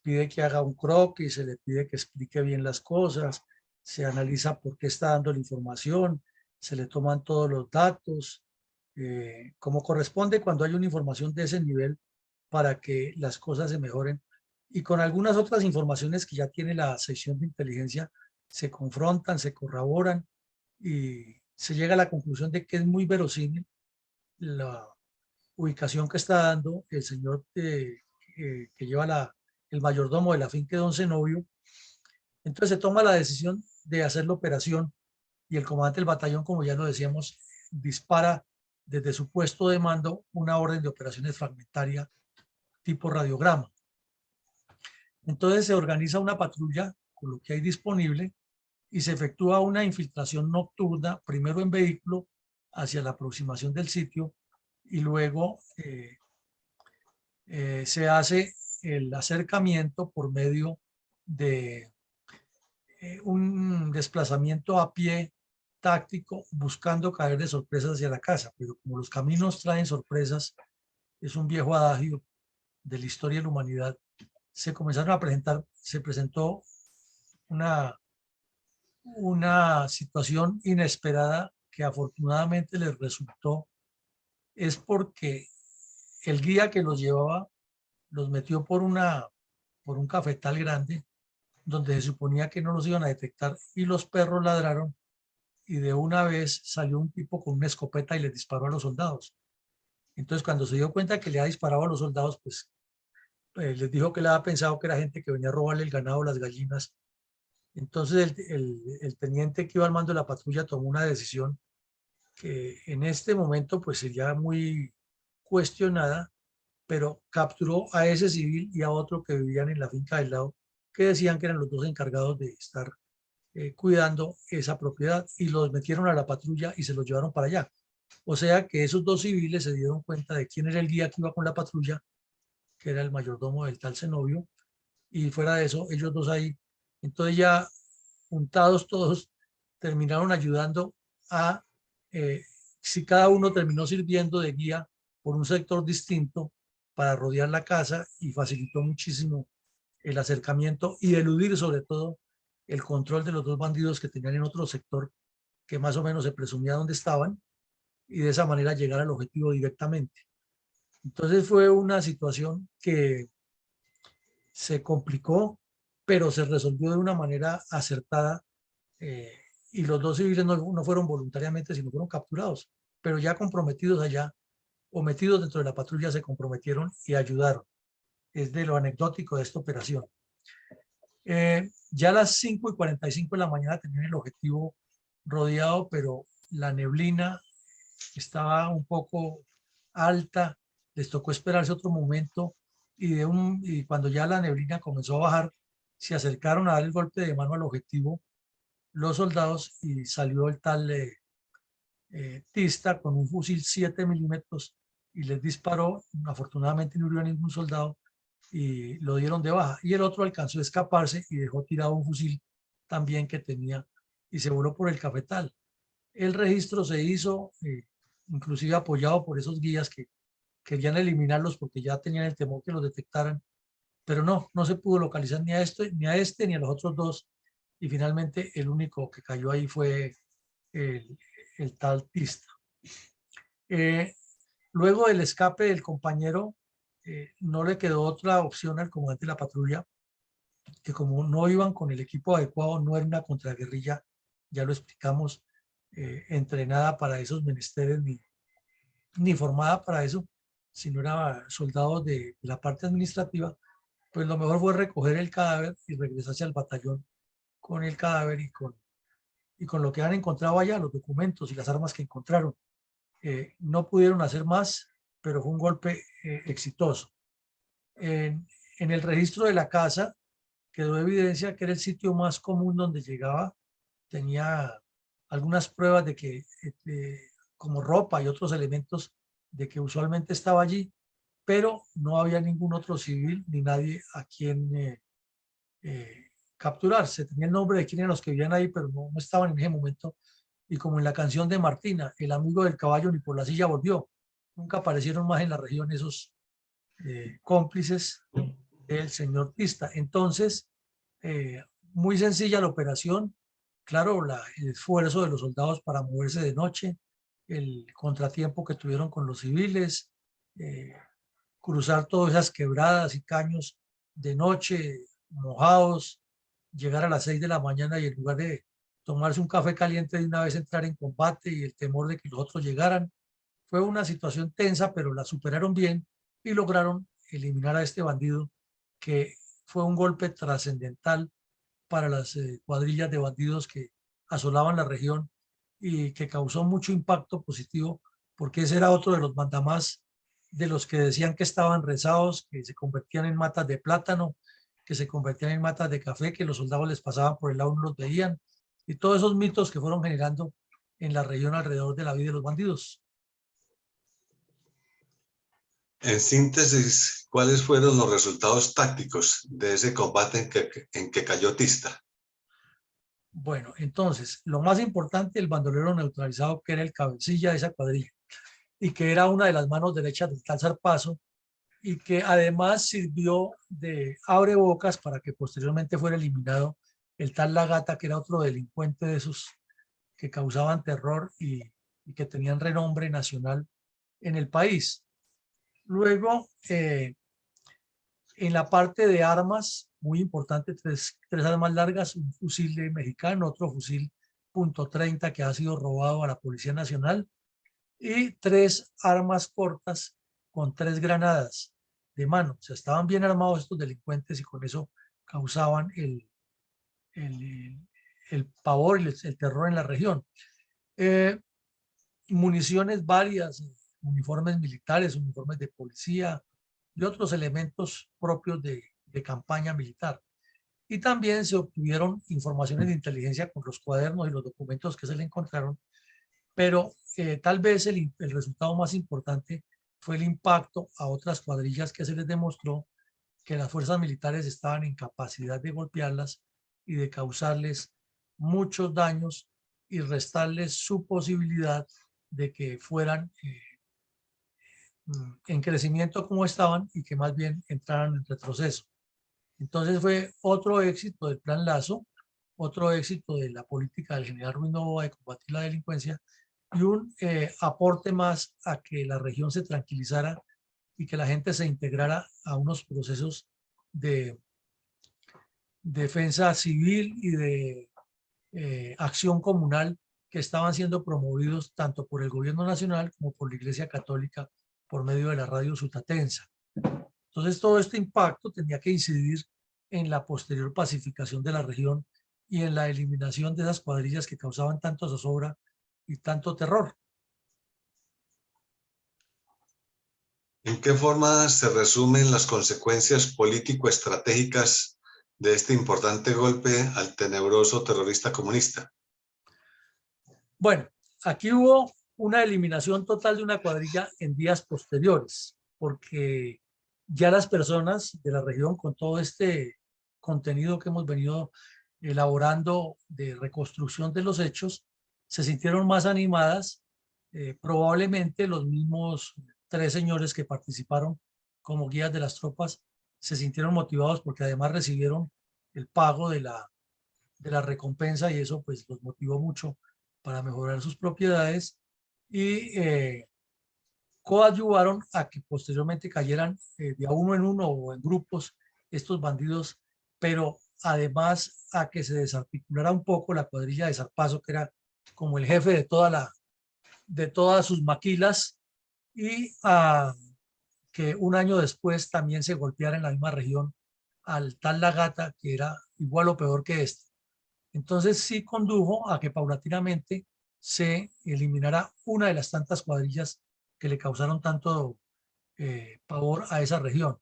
pide que haga un croquis, se le pide que explique bien las cosas, se analiza por qué está dando la información, se le toman todos los datos, como corresponde cuando hay una información de ese nivel para que las cosas se mejoren. Y con algunas otras informaciones que ya tiene la sección de inteligencia, se confrontan, se corroboran y se llega a la conclusión de que es muy verosímil la ubicación que está dando el señor que lleva el mayordomo de la finca de Don Zenobio. Entonces se toma la decisión de hacer la operación y el comandante del batallón, como ya lo decíamos, dispara desde su puesto de mando una orden de operaciones fragmentaria tipo radiograma. Entonces se organiza una patrulla con lo que hay disponible y se efectúa una infiltración nocturna, primero en vehículo hacia la aproximación del sitio y luego se hace el acercamiento por medio de un desplazamiento a pie táctico buscando caer de sorpresas hacia la casa, pero como los caminos traen sorpresas, es un viejo adagio de la historia de la humanidad, se comenzaron a presentar, se presentó una situación inesperada que afortunadamente les resultó, es porque el guía que los llevaba los metió por un cafetal grande donde se suponía que no los iban a detectar y los perros ladraron y de una vez salió un tipo con una escopeta y les disparó a los soldados. Entonces cuando se dio cuenta que le ha disparado a los soldados, pues les dijo que le había pensado que era gente que venía a robarle el ganado, las gallinas. Entonces el teniente que iba al mando de la patrulla tomó una decisión que en este momento pues sería muy cuestionada, pero capturó a ese civil y a otro que vivían en la finca del lado, que decían que eran los dos encargados de estar cuidando esa propiedad y los metieron a la patrulla y se los llevaron para allá. O sea que esos dos civiles se dieron cuenta de quién era el guía que iba con la patrulla, que era el mayordomo del tal Zenobio, y fuera de eso, ellos dos ahí. Entonces ya juntados todos terminaron ayudando a, eh, si cada uno terminó sirviendo de guía por un sector distinto para rodear la casa y facilitó muchísimo el acercamiento y eludir sobre todo el control de los dos bandidos que tenían en otro sector que más o menos se presumía dónde estaban y de esa manera llegar al objetivo directamente. Entonces fue una situación que se complicó, pero se resolvió de una manera acertada eh, y los dos civiles no fueron voluntariamente, sino fueron capturados, pero ya comprometidos allá o metidos dentro de la patrulla se comprometieron y ayudaron. Es de lo anecdótico de esta operación. Ya a las 5:45 de la mañana tenían el objetivo rodeado, pero la neblina estaba un poco alta, les tocó esperarse otro momento y cuando ya la neblina comenzó a bajar, se acercaron a dar el golpe de mano al objetivo los soldados y salió el tal Tista con un fusil 7 milímetros y les disparó. Afortunadamente no hirió a ningún soldado y lo dieron de baja. Y el otro alcanzó a escaparse y dejó tirado un fusil también que tenía y se voló por el cafetal. El registro se hizo, inclusive apoyado por esos guías que querían eliminarlos porque ya tenían el temor que los detectaran, pero no se pudo localizar ni a este ni a los otros dos y finalmente el único que cayó ahí fue el, el tal Tista. Eh, luego del escape del compañero, no le quedó otra opción al comandante de la patrulla, que como no iban con el equipo adecuado, no era una contraguerrilla, ya lo explicamos, entrenada para esos menesteres ni formada para eso, sino era soldados de la parte administrativa, pues lo mejor fue recoger el cadáver y regresarse al batallón con el cadáver y con lo que han encontrado allá, los documentos y las armas que encontraron. No pudieron hacer más, pero fue un golpe exitoso. En el registro de la casa quedó evidencia que era el sitio más común donde llegaba. Tenía algunas pruebas de que, como ropa y otros elementos, de que usualmente estaba allí, pero no había ningún otro civil ni nadie a quien capturar. Se tenía el nombre de quién eran los que vivían ahí, pero no estaban en ese momento y como en la canción de Martina, el amigo del caballo ni por la silla volvió. Nunca aparecieron más en la región esos cómplices del señor Tista. Entonces, muy sencilla la operación. Claro, el esfuerzo de los soldados para moverse de noche, el contratiempo que tuvieron con los civiles, cruzar todas esas quebradas y caños de noche, mojados, llegar a las 6 de la mañana y en lugar de tomarse un café caliente de una vez entrar en combate y el temor de que los otros llegaran. Fue una situación tensa, pero la superaron bien y lograron eliminar a este bandido, que fue un golpe trascendental para las cuadrillas de bandidos que asolaban la región y que causó mucho impacto positivo, porque ese era otro de los mandamás de los que decían que estaban rezados, que se convertían en matas de plátano, que se convertían en matas de café, que los soldados les pasaban por el lado y no los veían, y todos esos mitos que fueron generando en la región alrededor de la vida de los bandidos. En síntesis, ¿cuáles fueron los resultados tácticos de ese combate en que cayó Tista? Bueno, entonces, lo más importante, el bandolero neutralizado, que era el cabecilla de esa cuadrilla y que era una de las manos derechas del tal Zarpazo, y que además sirvió de abrebocas para que posteriormente fuera eliminado el tal La Gata, que era otro delincuente de esos que causaban terror y que tenían renombre nacional en el país. Luego, en la parte de armas, muy importante, tres armas largas, un fusil de mexicano, otro fusil .30 que ha sido robado a la Policía Nacional, y 3 armas cortas con 3 granadas de mano. O sea, estaban bien armados estos delincuentes y con eso causaban el pavor y el terror en la región. Municiones varias, uniformes militares, uniformes de policía y otros elementos propios de campaña militar. Y también se obtuvieron informaciones de inteligencia con los cuadernos y los documentos que se le encontraron, pero tal vez el resultado más importante fue el impacto a otras cuadrillas, que se les demostró que las fuerzas militares estaban en capacidad de golpearlas y de causarles muchos daños y restarles su posibilidad de que fueran en crecimiento como estaban y que más bien entraran en retroceso. Entonces fue otro éxito del Plan Lazo, otro éxito de la política del general Ruiz Noboa de combatir la delincuencia y un aporte más a que la región se tranquilizara y que la gente se integrara a unos procesos de defensa civil y de acción comunal que estaban siendo promovidos tanto por el gobierno nacional como por la Iglesia Católica por medio de la radio Sutatensa. Entonces todo este impacto tenía que incidir en la posterior pacificación de la región y en la eliminación de esas cuadrillas que causaban tanto zozobra y tanto terror. ¿En qué forma se resumen las consecuencias político-estratégicas de este importante golpe al tenebroso terrorista comunista? Bueno, aquí hubo una eliminación total de una cuadrilla en días posteriores, porque ya las personas de la región, con todo este contenido que hemos venido elaborando de reconstrucción de los hechos, se sintieron más animadas. Probablemente los mismos 3 señores que participaron como guías de las tropas se sintieron motivados porque además recibieron el pago de la recompensa y eso pues los motivó mucho para mejorar sus propiedades y coadyuvaron a que posteriormente cayeran de a uno en uno o en grupos estos bandidos, pero además a que se desarticulara un poco la cuadrilla de Zarpazo, que era como el jefe de todas sus maquilas, y a que un año después también se golpeara en la misma región al tal La Gata, que era igual o peor que este. Entonces sí condujo a que paulatinamente se eliminara una de las tantas cuadrillas que le causaron tanto pavor a esa región.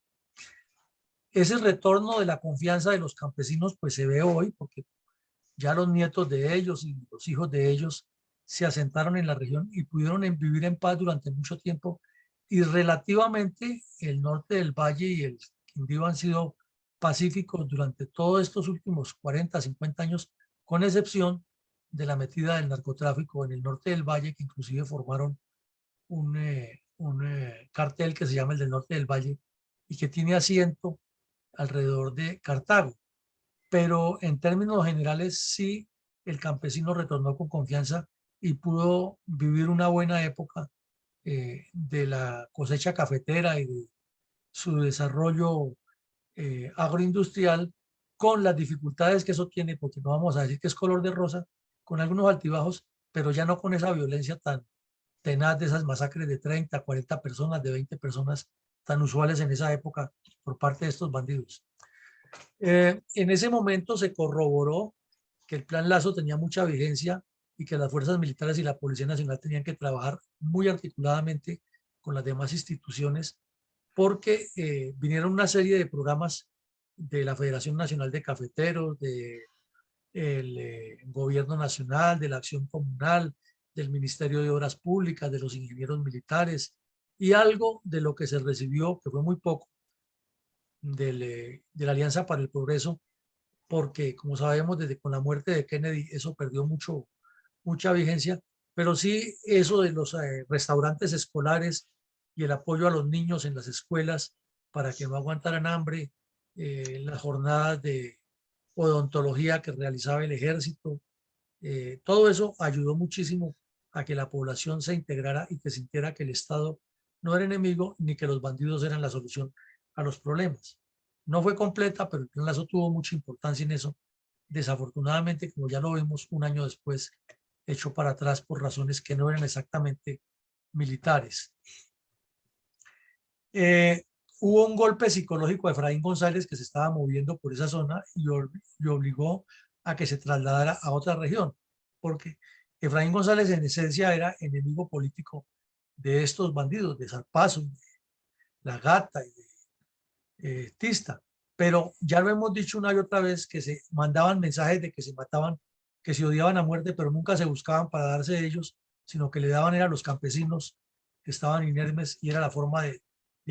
Ese retorno de la confianza de los campesinos pues se ve hoy porque ya los nietos de ellos y los hijos de ellos se asentaron en la región y pudieron vivir en paz durante mucho tiempo, y relativamente el norte del Valle y el Quindío han sido pacíficos durante todos estos últimos 40, 50 años, con excepción de la metida del narcotráfico en el norte del Valle, que inclusive formaron un cartel que se llama el del norte del Valle y que tiene asiento alrededor de Cartago. Pero en términos generales sí, el campesino retornó con confianza y pudo vivir una buena época de la cosecha cafetera y de su desarrollo agroindustrial, con las dificultades que eso tiene, porque no vamos a decir que es color de rosa, con algunos altibajos, pero ya no con esa violencia tan tenaz de esas masacres de 30, 40 personas, de 20 personas tan usuales en esa época por parte de estos bandidos. En ese momento se corroboró que el Plan Lazo tenía mucha vigencia y que las fuerzas militares y la Policía Nacional tenían que trabajar muy articuladamente con las demás instituciones, porque vinieron una serie de programas de la Federación Nacional de Cafeteros, del Gobierno Nacional, de la Acción Comunal, del Ministerio de Obras Públicas, de los ingenieros militares, y algo de lo que se recibió, que fue muy poco, de la Alianza para el Progreso, porque como sabemos, desde con la muerte de Kennedy, eso perdió mucha vigencia, pero sí eso de los restaurantes escolares y el apoyo a los niños en las escuelas para que no aguantaran hambre, las jornadas de odontología que realizaba el ejército, todo eso ayudó muchísimo a que la población se integrara y que sintiera que el Estado no era enemigo ni que los bandidos eran la solución a los problemas. No fue completa, pero el Plan Lazo tuvo mucha importancia en eso. Desafortunadamente, como ya lo vimos un año después, echó para atrás por razones que no eran exactamente militares. Hubo un golpe psicológico a Efraín González, que se estaba moviendo por esa zona y obligó a que se trasladara a otra región, porque Efraín González en esencia era enemigo político de estos bandidos, de Zarpazo, de La Gata y de Tista, pero ya lo hemos dicho una y otra vez que se mandaban mensajes de que se mataban, que se odiaban a muerte, pero nunca se buscaban para darse de ellos, sino que le daban era a los campesinos que estaban inermes y era la forma de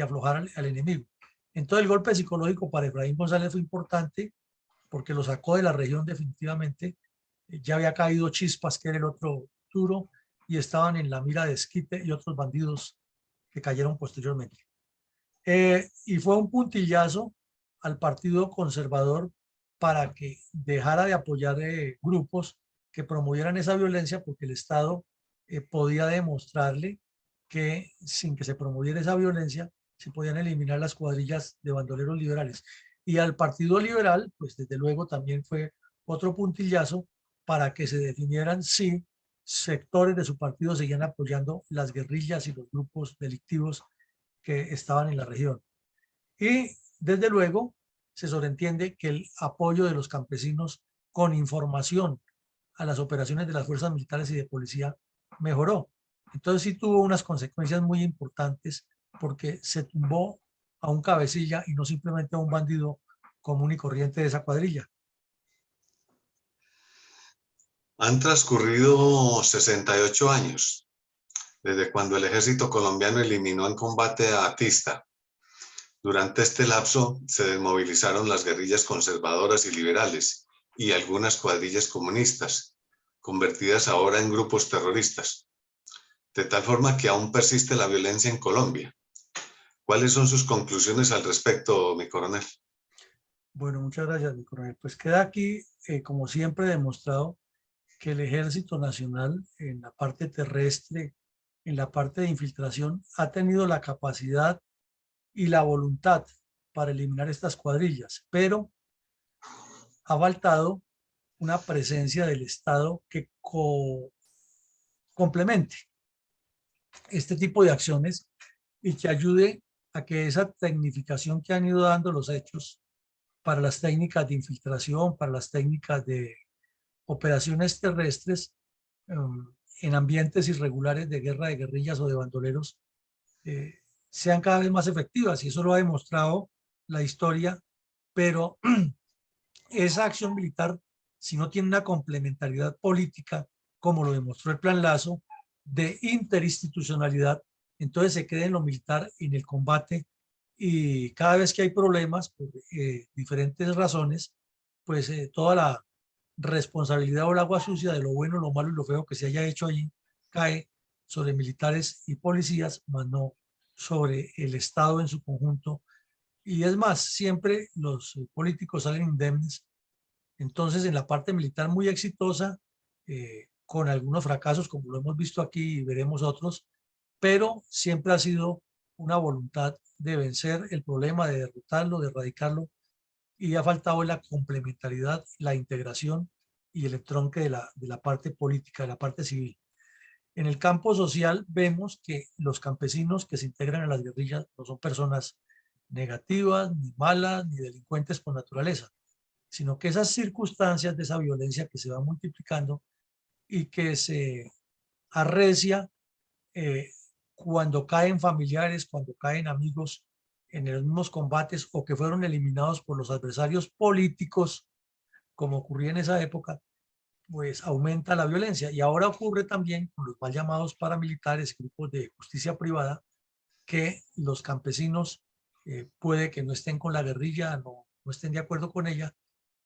aflojar al enemigo. Entonces el golpe psicológico para Efraín González fue importante porque lo sacó de la región definitivamente. Ya había caído Chispas, que era el otro duro, y estaban en la mira de Esquite y otros bandidos que cayeron posteriormente. Y fue un puntillazo al Partido Conservador para que dejara de apoyar grupos que promovieran esa violencia, porque el Estado podía demostrarle que sin que se promoviera esa violencia se podían eliminar las cuadrillas de bandoleros liberales. Y al Partido Liberal, pues desde luego también fue otro puntillazo para que se definieran si sectores de su partido seguían apoyando las guerrillas y los grupos delictivos que estaban en la región. Y desde luego se sobreentiende que el apoyo de los campesinos con información a las operaciones de las fuerzas militares y de policía mejoró. Entonces sí tuvo unas consecuencias muy importantes, porque se tumbó a un cabecilla y no simplemente a un bandido común y corriente de esa cuadrilla. Han transcurrido 68 años desde cuando el ejército colombiano eliminó en combate a Tista. Durante este lapso se desmovilizaron las guerrillas conservadoras y liberales y algunas cuadrillas comunistas, convertidas ahora en grupos terroristas, de tal forma que aún persiste la violencia en Colombia. ¿Cuáles son sus conclusiones al respecto, mi coronel? Bueno, muchas gracias, mi coronel. Pues queda aquí, como siempre, demostrado que el Ejército Nacional en la parte terrestre, en la parte de infiltración, ha tenido la capacidad y la voluntad para eliminar estas cuadrillas, pero ha faltado una presencia del Estado que complemente este tipo de acciones y que ayude a que esa tecnificación que han ido dando los hechos para las técnicas de infiltración, para las técnicas de operaciones terrestres en ambientes irregulares de guerra de guerrillas o de bandoleros, sean cada vez más efectivas, y eso lo ha demostrado la historia, pero esa acción militar, si no tiene una complementariedad política, como lo demostró el Plan Lazo, de interinstitucionalidad, entonces se queda en lo militar, en el combate, y cada vez que hay problemas por diferentes razones, pues toda responsabilidad o el agua sucia de lo bueno, lo malo y lo feo que se haya hecho allí cae sobre militares y policías, más no sobre el Estado en su conjunto. Y es más, siempre los políticos salen indemnes. Entonces, en la parte militar muy exitosa, con algunos fracasos, como lo hemos visto aquí y veremos otros, pero siempre ha sido una voluntad de vencer el problema, de derrotarlo, de erradicarlo, y ha faltado la complementariedad, la integración y el entronque de la parte política, de la parte civil. En el campo social vemos que los campesinos que se integran a las guerrillas no son personas negativas, ni malas, ni delincuentes por naturaleza, sino que esas circunstancias de esa violencia que se va multiplicando y que se arrecia eh, cuando caen familiares, cuando caen amigos en los mismos combates o que fueron eliminados por los adversarios políticos, como ocurría en esa época, pues aumenta la violencia. Y ahora ocurre también con los mal llamados paramilitares, grupos de justicia privada, que los campesinos puede que no estén con la guerrilla, no estén de acuerdo con ella,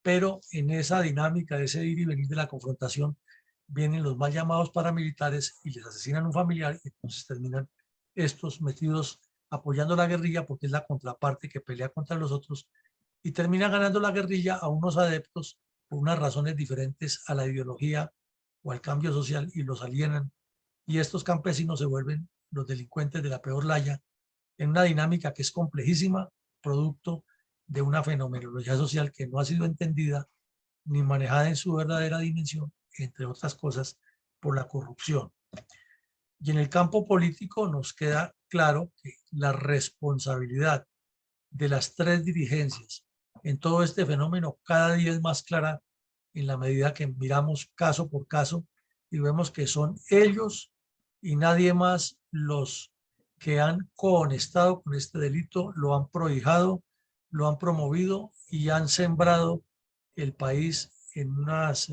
pero en esa dinámica de ese ir y venir de la confrontación vienen los mal llamados paramilitares y les asesinan un familiar y entonces terminan estos metidos apoyando la guerrilla porque es la contraparte que pelea contra los otros y termina ganando la guerrilla a unos adeptos por unas razones diferentes a la ideología o al cambio social y los alienan y estos campesinos se vuelven los delincuentes de la peor laya en una dinámica que es complejísima, producto de una fenomenología social que no ha sido entendida ni manejada en su verdadera dimensión, entre otras cosas, por la corrupción. Y en el campo político nos queda claro que la responsabilidad de las tres dirigencias en todo este fenómeno cada día es más clara en la medida que miramos caso por caso y vemos que son ellos y nadie más los que han cohonestado con este delito, lo han prohijado, lo han promovido y han sembrado el país en unas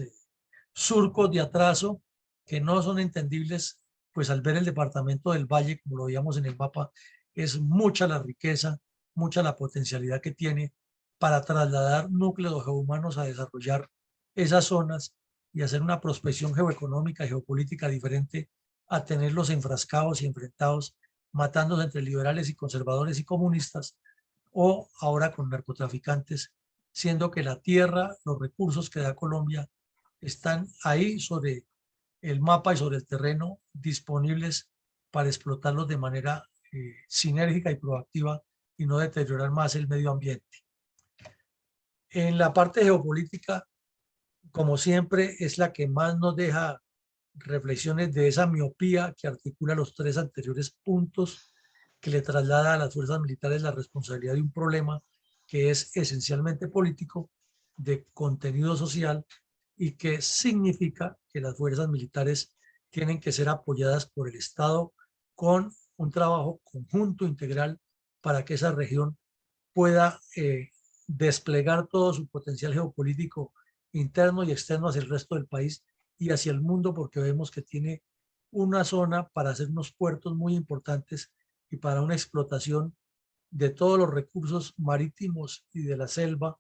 surcos de atraso que no son entendibles, pues al ver el departamento del Valle, como lo veíamos en el mapa, es mucha la riqueza, mucha la potencialidad que tiene para trasladar núcleos geohumanos a desarrollar esas zonas y hacer una prospección geoeconómica y geopolítica diferente a tenerlos enfrascados y enfrentados, matándose entre liberales y conservadores y comunistas, o ahora con narcotraficantes, siendo que la tierra, los recursos que da Colombia están ahí sobre el mapa y sobre el terreno disponibles para explotarlos de manera sinérgica y proactiva y no deteriorar más el medio ambiente. En la parte geopolítica, como siempre, es la que más nos deja reflexiones de esa miopía que articula los tres anteriores puntos, que le traslada a las fuerzas militares la responsabilidad de un problema que es esencialmente político, de contenido social, y que significa que las fuerzas militares tienen que ser apoyadas por el Estado con un trabajo conjunto integral para que esa región pueda desplegar todo su potencial geopolítico interno y externo hacia el resto del país y hacia el mundo, porque vemos que tiene una zona para hacer unos puertos muy importantes y para una explotación de todos los recursos marítimos y de la selva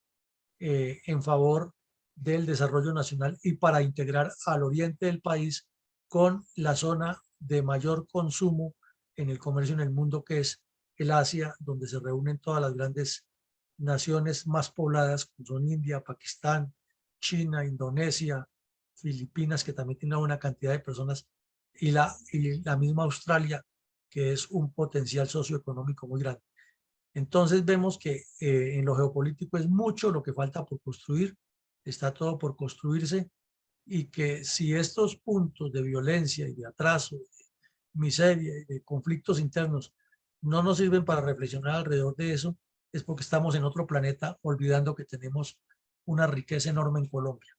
en favor del desarrollo nacional y para integrar al oriente del país con la zona de mayor consumo en el comercio en el mundo, que es el Asia, donde se reúnen todas las grandes naciones más pobladas, como son India, Pakistán, China, Indonesia, Filipinas, que también tiene una cantidad de personas, y la misma Australia, que es un potencial socioeconómico muy grande. Entonces vemos que en lo geopolítico es mucho lo que falta por construir, está todo por construirse, y que si estos puntos de violencia y de atraso, de miseria y de conflictos internos no nos sirven para reflexionar alrededor de eso, es porque estamos en otro planeta olvidando que tenemos una riqueza enorme en Colombia.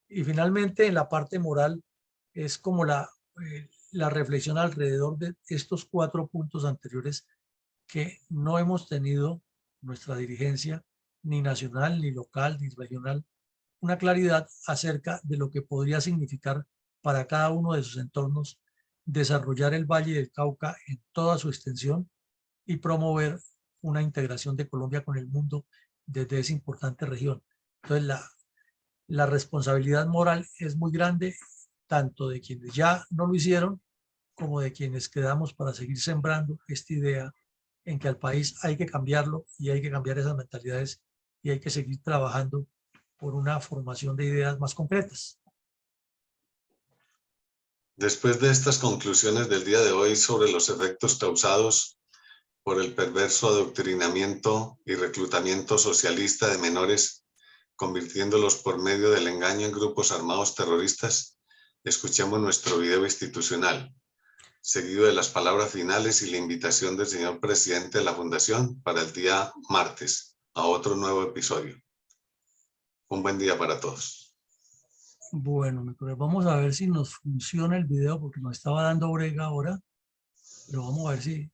Y finalmente en la parte moral es como la reflexión alrededor de estos cuatro puntos anteriores que no hemos tenido nuestra dirigencia ni nacional, ni local, ni regional, una claridad acerca de lo que podría significar para cada uno de sus entornos desarrollar el Valle del Cauca en toda su extensión y promover una integración de Colombia con el mundo desde esa importante región. Entonces, la responsabilidad moral es muy grande, tanto de quienes ya no lo hicieron, como de quienes quedamos para seguir sembrando esta idea en que al país hay que cambiarlo y hay que cambiar esas mentalidades y hay que seguir trabajando por una formación de ideas más concretas. Después de estas conclusiones del día de hoy sobre los efectos causados por el perverso adoctrinamiento y reclutamiento socialista de menores, convirtiéndolos por medio del engaño en grupos armados terroristas, escuchemos nuestro video institucional, seguido de las palabras finales y la invitación del señor presidente de la Fundación para el día martes a otro nuevo episodio. Un buen día para todos. Bueno, vamos a ver si nos funciona el video porque nos estaba dando brega ahora, pero vamos a ver si...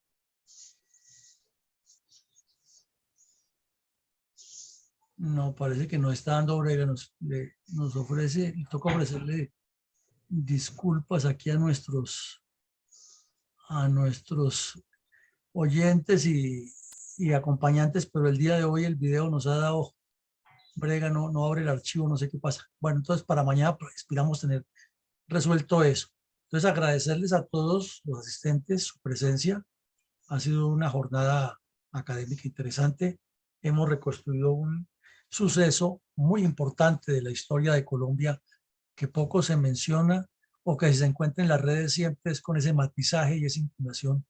No, parece que no está dando brega, nos ofrece, toca ofrecerle disculpas aquí a nuestros oyentes y acompañantes, pero el día de hoy el video nos ha dado brega, no abre el archivo, no sé qué pasa. Bueno, entonces para mañana esperamos tener resuelto eso. Entonces agradecerles a todos los asistentes su presencia. Ha sido una jornada académica interesante. Hemos reconstruido un suceso muy importante de la historia de Colombia que poco se menciona o que se encuentra en las redes siempre es con ese matizaje y esa inclinación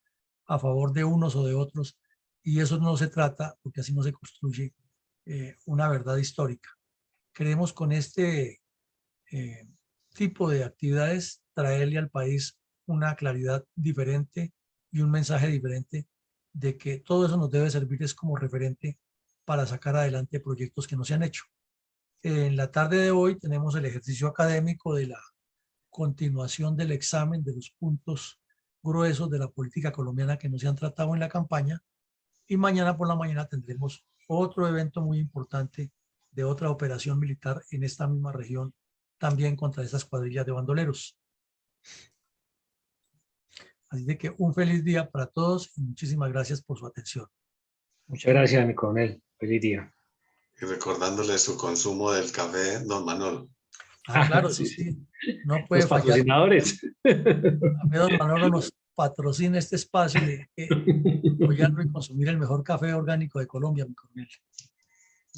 a favor de unos o de otros. Y eso no se trata, porque así no se construye una verdad histórica. Queremos con este tipo de actividades traerle al país una claridad diferente y un mensaje diferente de que todo eso nos debe servir es como referente para sacar adelante proyectos que no se han hecho. En la tarde de hoy tenemos el ejercicio académico de la continuación del examen de los puntos gruesos de la política colombiana que no se han tratado en la campaña y mañana por la mañana tendremos otro evento muy importante de otra operación militar en esta misma región también contra esas cuadrillas de bandoleros. Así de que un feliz día para todos y muchísimas gracias por su atención. Muchas gracias, mi coronel. Feliz día. Y recordándole su consumo del café Don Manolo. Ah, claro, sí, sí. No puede Los fallar. patrocinadores. A mí Don Manolo nos patrocina este espacio y hay que apoyarlo y consumir el mejor café orgánico de Colombia, mi coronel.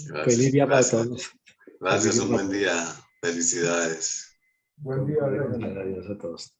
Gracias, Feliz día gracias. para todos. Gracias, un buen día. Felicidades. Buen día, Gracias a todos.